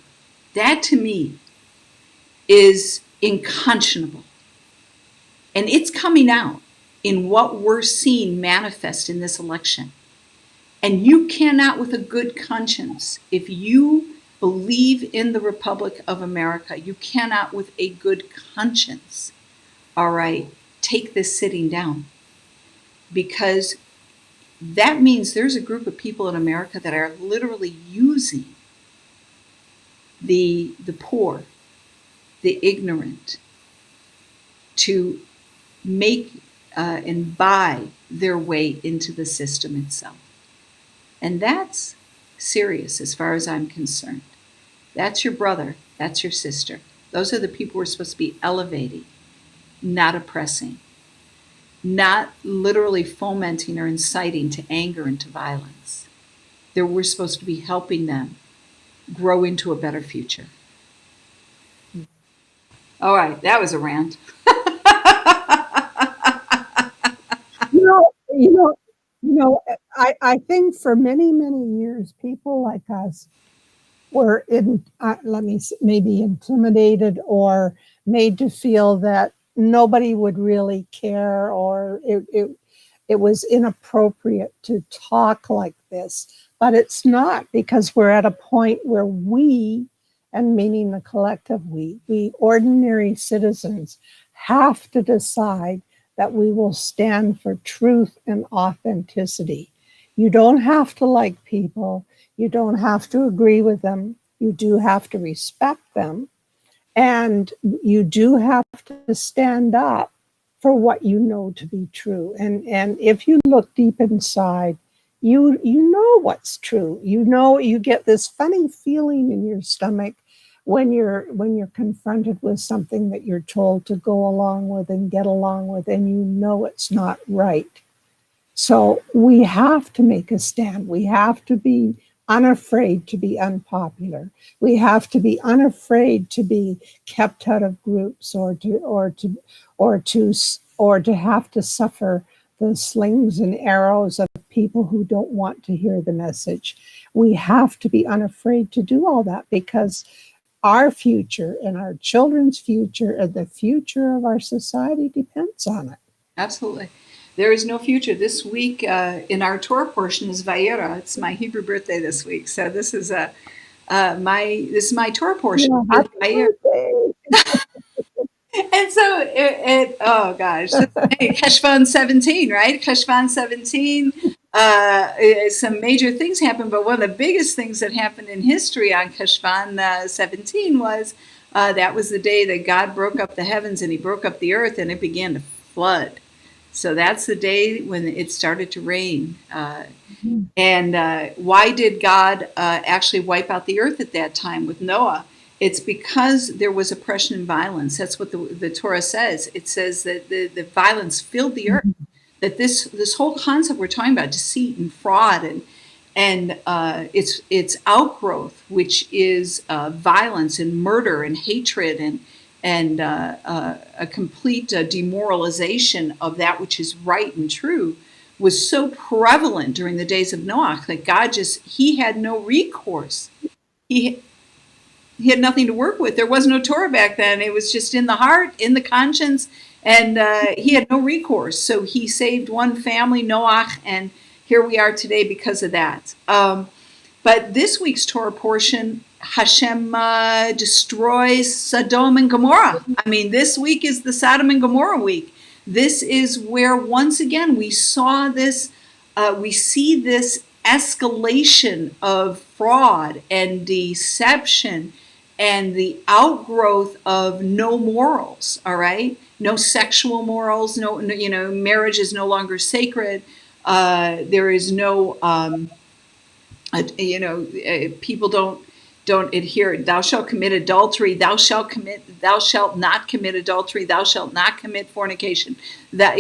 is unconscionable. And it's coming out in what we're seeing manifest in this election. And you cannot, with a good conscience, if you believe in the Republic of America, you cannot, with a good conscience, all right, take this sitting down. Because that means there's a group of people in America that are literally using the poor, the ignorant, to make and buy their way into the system itself. And that's serious as far as I'm concerned. That's your brother, that's your sister. Those are the people we're supposed to be elevating, not oppressing, not literally fomenting or inciting to anger and to violence. We're supposed to be helping them grow into a better future. All right, that was a rant. You know, I think for many, many years, people like us were maybe intimidated or made to feel that nobody would really care, or it was inappropriate to talk like this. But it's not, because we're at a point where we, and meaning the collective we ordinary citizens, have to decide that we will stand for truth and authenticity. You don't have to like people. You don't have to agree with them. You do have to respect them. And you do have to stand up for what you know to be true. And if you look deep inside, you know what's true. You know, you get this funny feeling in your stomach when you're confronted with something that you're told to go along with and get along with, and you know it's not right. So we have to make a stand. We have to be unafraid to be unpopular. We have to be unafraid to be kept out of groups, or to have to suffer the slings and arrows of people who don't want to hear the message. We have to be unafraid to do all that, because our future and our children's future and the future of our society depends on it. Absolutely. There is no future. This week in our Torah portion is Vayera. It's my Hebrew birthday this week, so this is my Torah portion. Yeah, happy birthday. And so oh gosh, Cheshvan 17, right? Cheshvan 17. Some major things happened, but one of the biggest things that happened in history on Cheshvan 17 was That was the day that God broke up the heavens and he broke up the earth and it began to flood. So that's the day when it started to rain. And why did God actually wipe out the earth at that time with Noah? It's because there was oppression and violence. That's what the Torah says. It says that the violence filled the earth. That this whole concept we're talking about, deceit and fraud and its outgrowth, which is violence and murder and hatred and a complete demoralization of that which is right and true, was so prevalent during the days of Noah that God he had no recourse. He he had nothing to work with. There was no Torah back then. It was just in the heart, in the conscience, and he had no recourse. So he saved one family, Noach, and here we are today because of that. But this week's Torah portion, Hashem destroys Sodom and Gomorrah. I mean, this week is the Sodom and Gomorrah week. This is where once again we see this escalation of fraud and deception and the outgrowth of no morals. All right, no sexual morals. No, marriage is no longer sacred. There is no people don't adhere. Thou shalt commit adultery. Thou shalt not commit adultery. Thou shalt not commit fornication. That,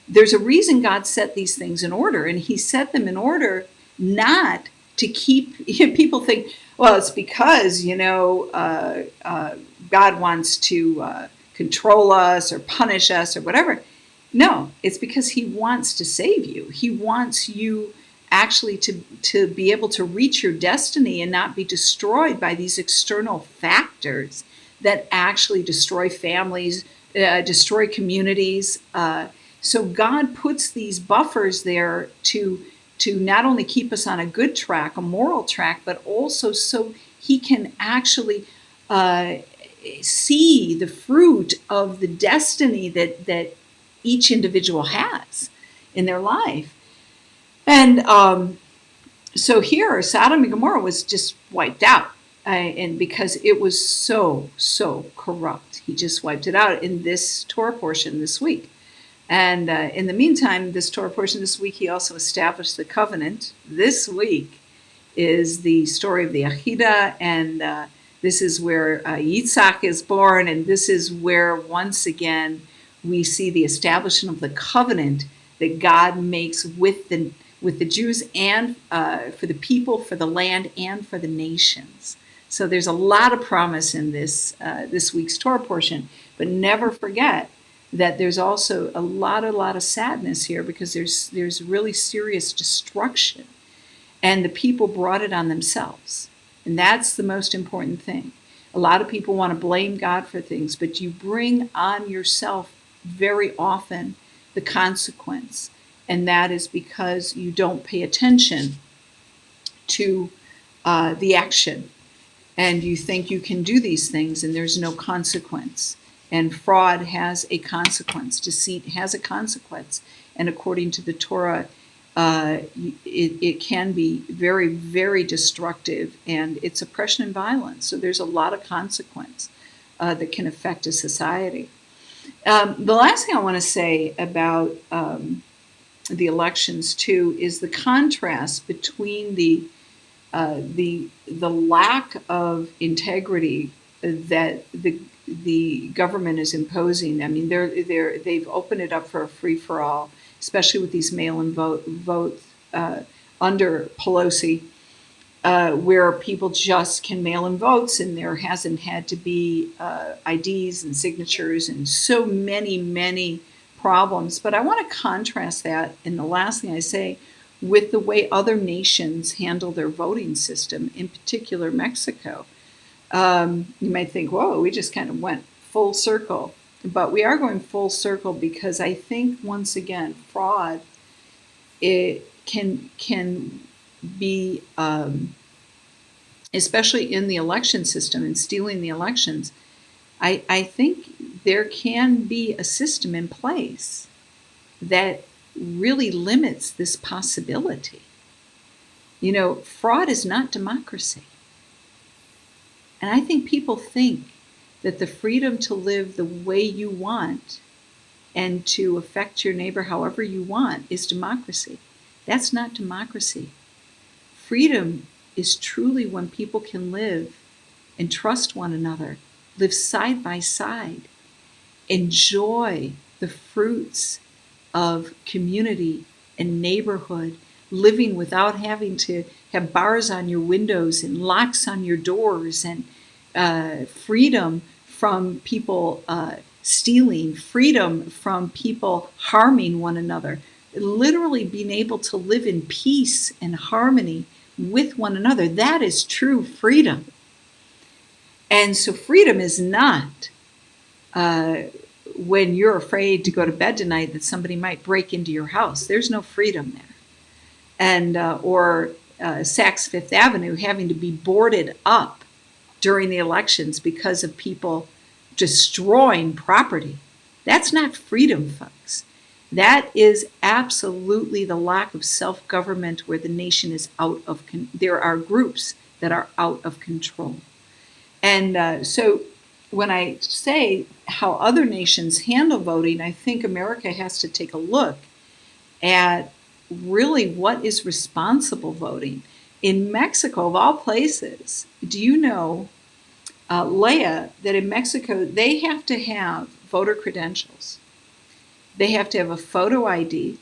there's a reason God set these things in order, and he set them in order not to keep people think, well, it's because God wants to control us or punish us or whatever. No, it's because he wants to save you. He wants you actually to be able to reach your destiny and not be destroyed by these external factors that actually destroy families, destroy communities. So God puts these buffers there to not only keep us on a good track, a moral track, but also so he can actually see the fruit of the destiny that each individual has in their life. And so here, Sodom and Gomorrah was just wiped out. And because it was so corrupt, he just wiped it out in this Torah portion this week. And in the meantime, this Torah portion this week, he also established the covenant. This week is the story of the Achidah, and this is where Yitzhak is born, and this is where, once again, we see the establishment of the covenant that God makes with the Jews and for the people, for the land, and for the nations. So there's a lot of promise in this week's Torah portion, but never forget that there's also a lot of sadness here, because there's really serious destruction, and the people brought it on themselves, and that's the most important thing. A lot of people want to blame God for things, but you bring on yourself very often the consequence, and that is because you don't pay attention to the action, and you think you can do these things and there's no consequence. And fraud has a consequence. Deceit has a consequence. And according to the Torah, it can be very, very destructive, and it's oppression and violence. So there's a lot of consequence that can affect a society. The last thing I want to say about the elections too is the contrast between the lack of integrity that the government is imposing. I mean, they've opened it up for a free for all, especially with these mail-in votes under Pelosi, where people just can mail in votes, and there hasn't had to be IDs and signatures and so many problems. But I want to contrast that, and the last thing I say, with the way other nations handle their voting system, in particular Mexico. You might think, whoa, we just kind of went full circle. But we are going full circle because I think, once again, fraud, it can be, especially in the election system and stealing the elections. I think there can be a system in place that really limits this possibility. Fraud is not democracy. And I think people think that the freedom to live the way you want and to affect your neighbor however you want is democracy. That's not democracy. Freedom is truly when people can live and trust one another, live side by side, enjoy the fruits of community and neighborhood, living without having to have bars on your windows and locks on your doors, and freedom from people stealing, freedom from people harming one another. Literally being able to live in peace and harmony with one another. That is true freedom. And so freedom is not uh, when you're afraid to go to bed tonight that somebody might break into your house. There's no freedom there. And or Saks Fifth Avenue having to be boarded up during the elections because of people destroying property. That's not freedom, folks. That is absolutely the lack of self-government where the nation is out of there are groups that are out of control. And so when I say how other nations handle voting, I think America has to take a look at really what is responsible voting. In Mexico, of all places, do you know, Leah, that in Mexico they have to have voter credentials. They have to have a photo ID.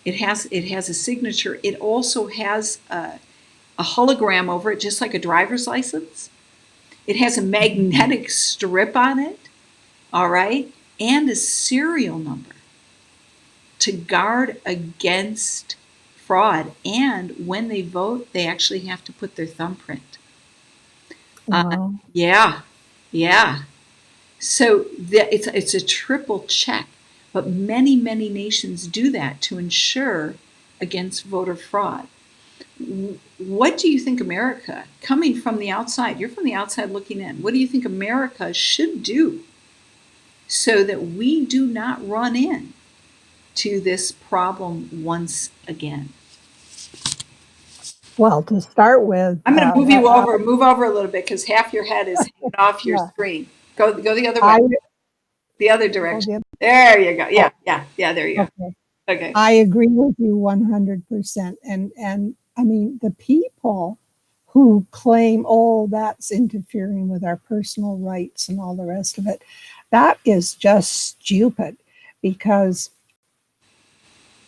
It has a signature. It also has a hologram over it, just like a driver's license. It has a magnetic strip on it, all right, and a serial number to guard against fraud. And when they vote, they actually have to put their thumbprint. Wow. Yeah, yeah. So it's a triple check, but many nations do that to ensure against voter fraud. What do you think America, coming from the outside, you're from the outside looking in, what do you think America should do so that we do not run in to this problem once again? Well, to start with, I'm going to move over a little bit because half your head is hanging off your yeah, screen. Go the other way, I the other go direction. the other. There you go. Oh, Yeah, there you okay. go. Okay. I agree with you 100%. And I mean, the people who claim, oh, that's interfering with our personal rights and all the rest of it, that is just stupid because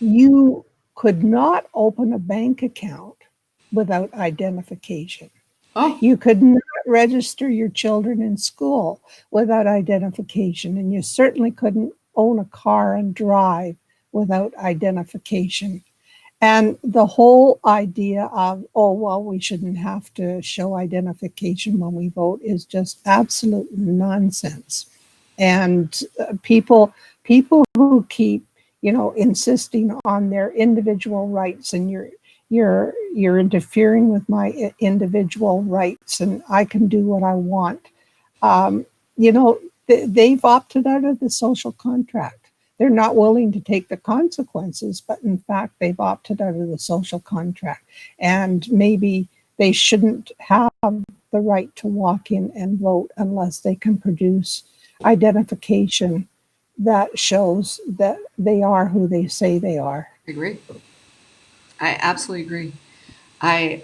you could not open a bank account without identification. Oh, You could not register your children in school without identification, and you certainly couldn't own a car and drive without identification. And the whole idea of, oh, well, we shouldn't have to show identification when we vote is just absolute nonsense. And people who keep, insisting on their individual rights, and you're interfering with my individual rights, and I can do what I want. Um, they've opted out of the social contract. They're not willing to take the consequences, but in fact, they've opted out of the social contract. And maybe they shouldn't have the right to walk in and vote unless they can produce identification that shows that they are who they say they are. I agree. I absolutely agree. I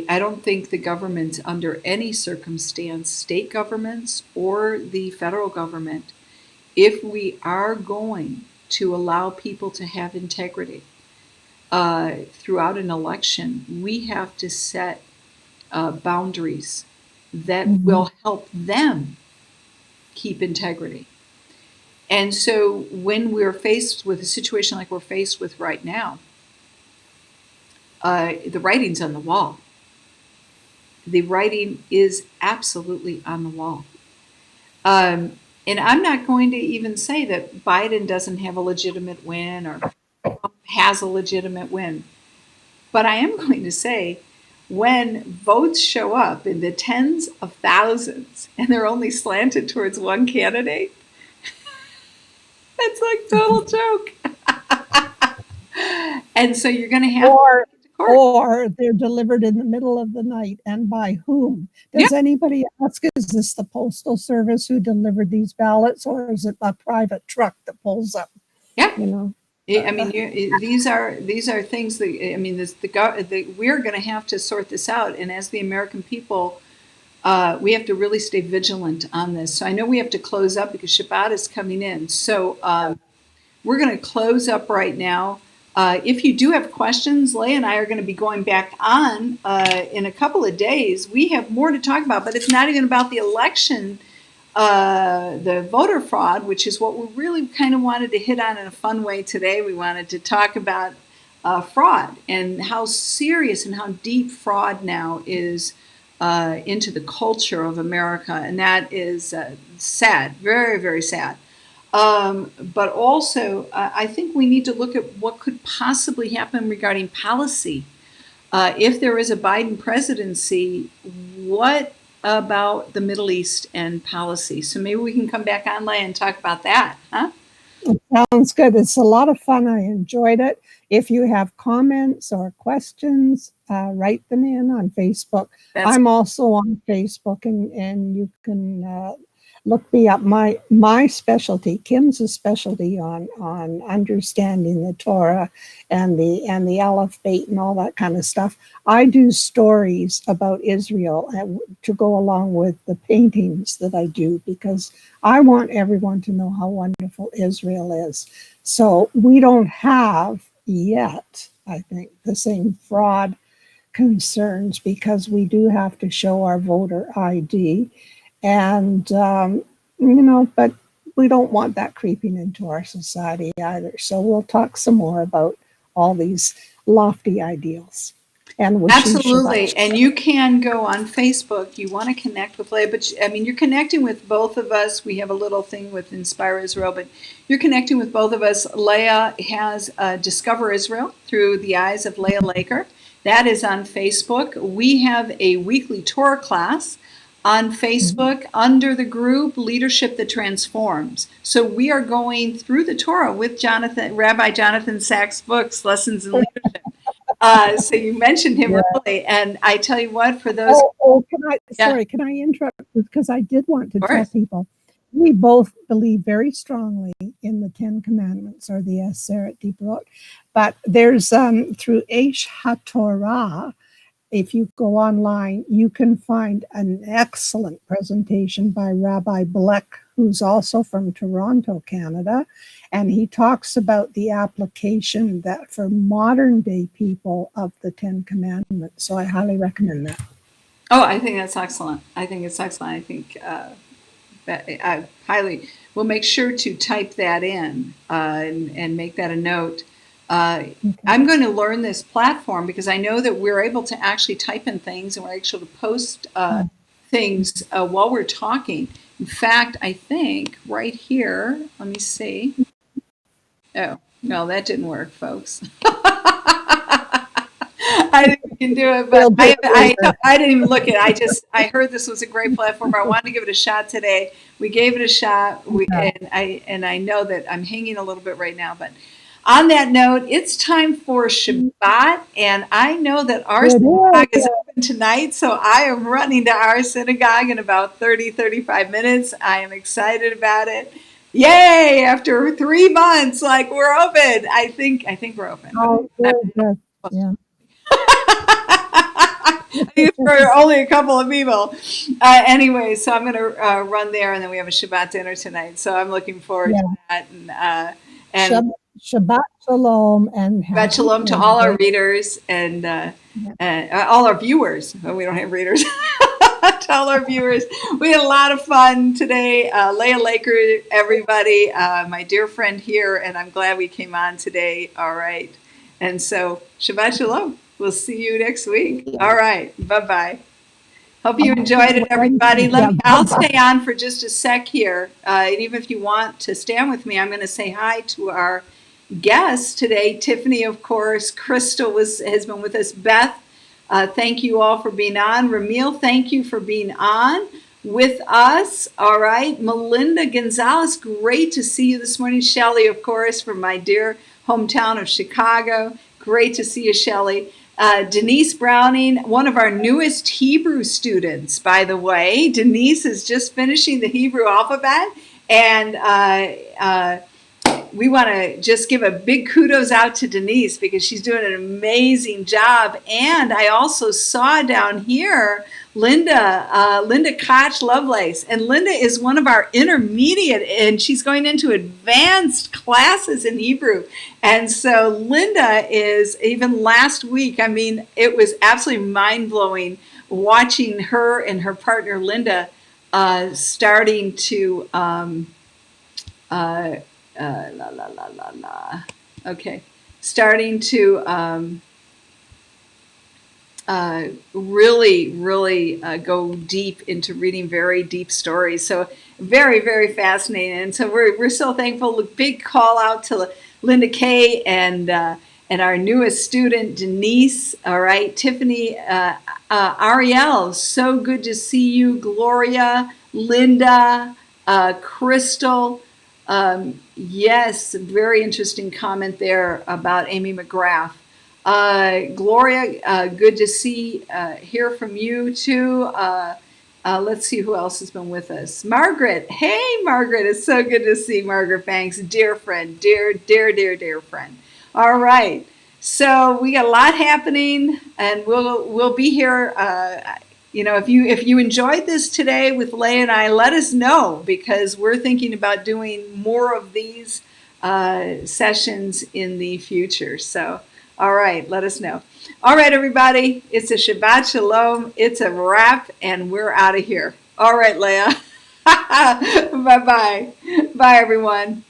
don't think the government, under any circumstance, state governments or the federal government, if we are going to allow people to have integrity throughout an election, we have to set boundaries that Mhm. will help them keep integrity. And so when we're faced with a situation like we're faced with right now, the writing's on the wall. The writing is absolutely on the wall. Um, and I'm not going to even say that Biden doesn't have a legitimate win or Trump has a legitimate win. But I am going to say when votes show up in the tens of thousands and they're only slanted towards one candidate, it's like total joke. And so you're going to have Or to course. or they're delivered in the middle of the night, and by whom? Yeah, Does anybody ask, is this the Postal Service who delivered these ballots, or is it a private truck that pulls up? yeah. You know, I mean, these are things that I mean, we're going to have to sort this out, and as the American people, we have to really stay vigilant on this. So I know we have to close up because Shabbat is coming in. So we're going to close up right now. If you do have questions, Leah and I are going to be going back on in a couple of days. We have more to talk about, but it's not even about the election, the voter fraud, which is what we really kind of wanted to hit on in a fun way today. We wanted to talk about fraud and how serious and how deep fraud now is into the culture of America. And that is sad, very, very sad. But also, I think we need to look at what could possibly happen regarding policy. If there is a Biden presidency, what about the Middle East and policy? So maybe we can come back online and talk about that, huh? sounds good. It's a lot of fun. I enjoyed it. If you have comments or questions, write them in on Facebook. That's I'm also on Facebook, and you can look me up. My specialty, Kim's a specialty on understanding the Torah and the Aleph Beit and all that kind of stuff. I do stories about Israel to go along with the paintings that I do, because I want everyone to know how wonderful Israel is. So we don't have yet, I think, the same fraud concerns, because we do have to show our voter ID. And, but we don't want that creeping into our society either. So we'll talk some more about all these lofty ideals. And absolutely. And you can go on Facebook. You want to connect with Leah, but I mean, you're connecting with both of us. We have a little thing with Inspire Israel, but you're connecting with both of us. Leah has Discover Israel through the eyes of Leah Laker. That is on Facebook. We have a weekly Torah class on Facebook under the group Leadership That Transforms. So we are going through the Torah with Rabbi Jonathan Sachs' books, Lessons in Leadership. So you mentioned him early, and I tell you what, for those. Can I interrupt? Because I did want to tell people, we both believe very strongly in the 10 Commandments, or the Aseret Dibrot, but there's through Aish HaTorah. If you go online, you can find an excellent presentation by Rabbi Bleck, who's also from Toronto, Canada. And he talks about the application that for modern day people of the 10 Commandments. So I highly recommend that. Oh, I think that's excellent. I think it's excellent. I think that I highly will make sure to type that in and make that a note. I'm going to learn this platform because I know that we're able to actually type in things, and we're able to post things while we're talking. In fact, I think right here, let me see. Oh, no, that didn't work, folks. I think we can do it, but I didn't even look at it. I heard this was a great platform. I wanted to give it a shot today. We gave it a shot, and I know that I'm hanging a little bit right now, but on that note, it's time for Shabbat, and I know that our synagogue is open tonight, so I am running to our synagogue in about 35 minutes. I am excited about it. Yay! After 3 months, like, we're open. I think we're open. Oh, good. Yeah. For only a couple of people. Anyway, so I'm going to run there, and then we have a Shabbat dinner tonight. So I'm looking forward to that. And Shabbat Shalom, and Shabbat Shalom to all our readers and all our viewers. Oh, we don't have readers. To all our viewers. We had a lot of fun today. Leah Laker, everybody, my dear friend here, and I'm glad we came on today. All right. And so Shabbat Shalom. We'll see you next week. All right. Bye-bye. Hope you enjoyed it, everybody. I'll stay on for just a sec here. And even if you want to stand with me, I'm going to say hi to our guests today. Tiffany, of course. Crystal has been with us. Beth, thank you all for being on. Ramil, thank you for being on with us. All right. Melinda Gonzalez, great to see you this morning. Shelley, of course, from my dear hometown of Chicago. Great to see you, Shelley. Denise Browning, one of our newest Hebrew students, by the way. Denise is just finishing the Hebrew alphabet, and we want to just give a big kudos out to Denise because she's doing an amazing job. And I also saw down here Linda Koch Lovelace. And Linda is one of our intermediate, and she's going into advanced classes in Hebrew. And so Linda is, even last week, I mean, it was absolutely mind-blowing watching her and her partner Linda starting to la la la la la. Okay, starting to really go deep into reading very deep stories. So very, very fascinating. And so we're so thankful. Big call out to Linda Kay and our newest student, Denise. All right, Tiffany, Ariel, so good to see you. Gloria, Linda, Crystal. Yes, very interesting comment there about Amy McGrath. Gloria, good to hear from you too. Let's see who else has been with us. Margaret, hey Margaret, it's so good to see Margaret Banks, dear friend, dear friend. All right, so we got a lot happening, and we'll be here. If you enjoyed this today with Leah and I, let us know, because we're thinking about doing more of these sessions in the future. So, all right, let us know. All right, everybody, it's a Shabbat Shalom. It's a wrap, and we're out of here. All right, Leah. Bye-bye. Bye, everyone.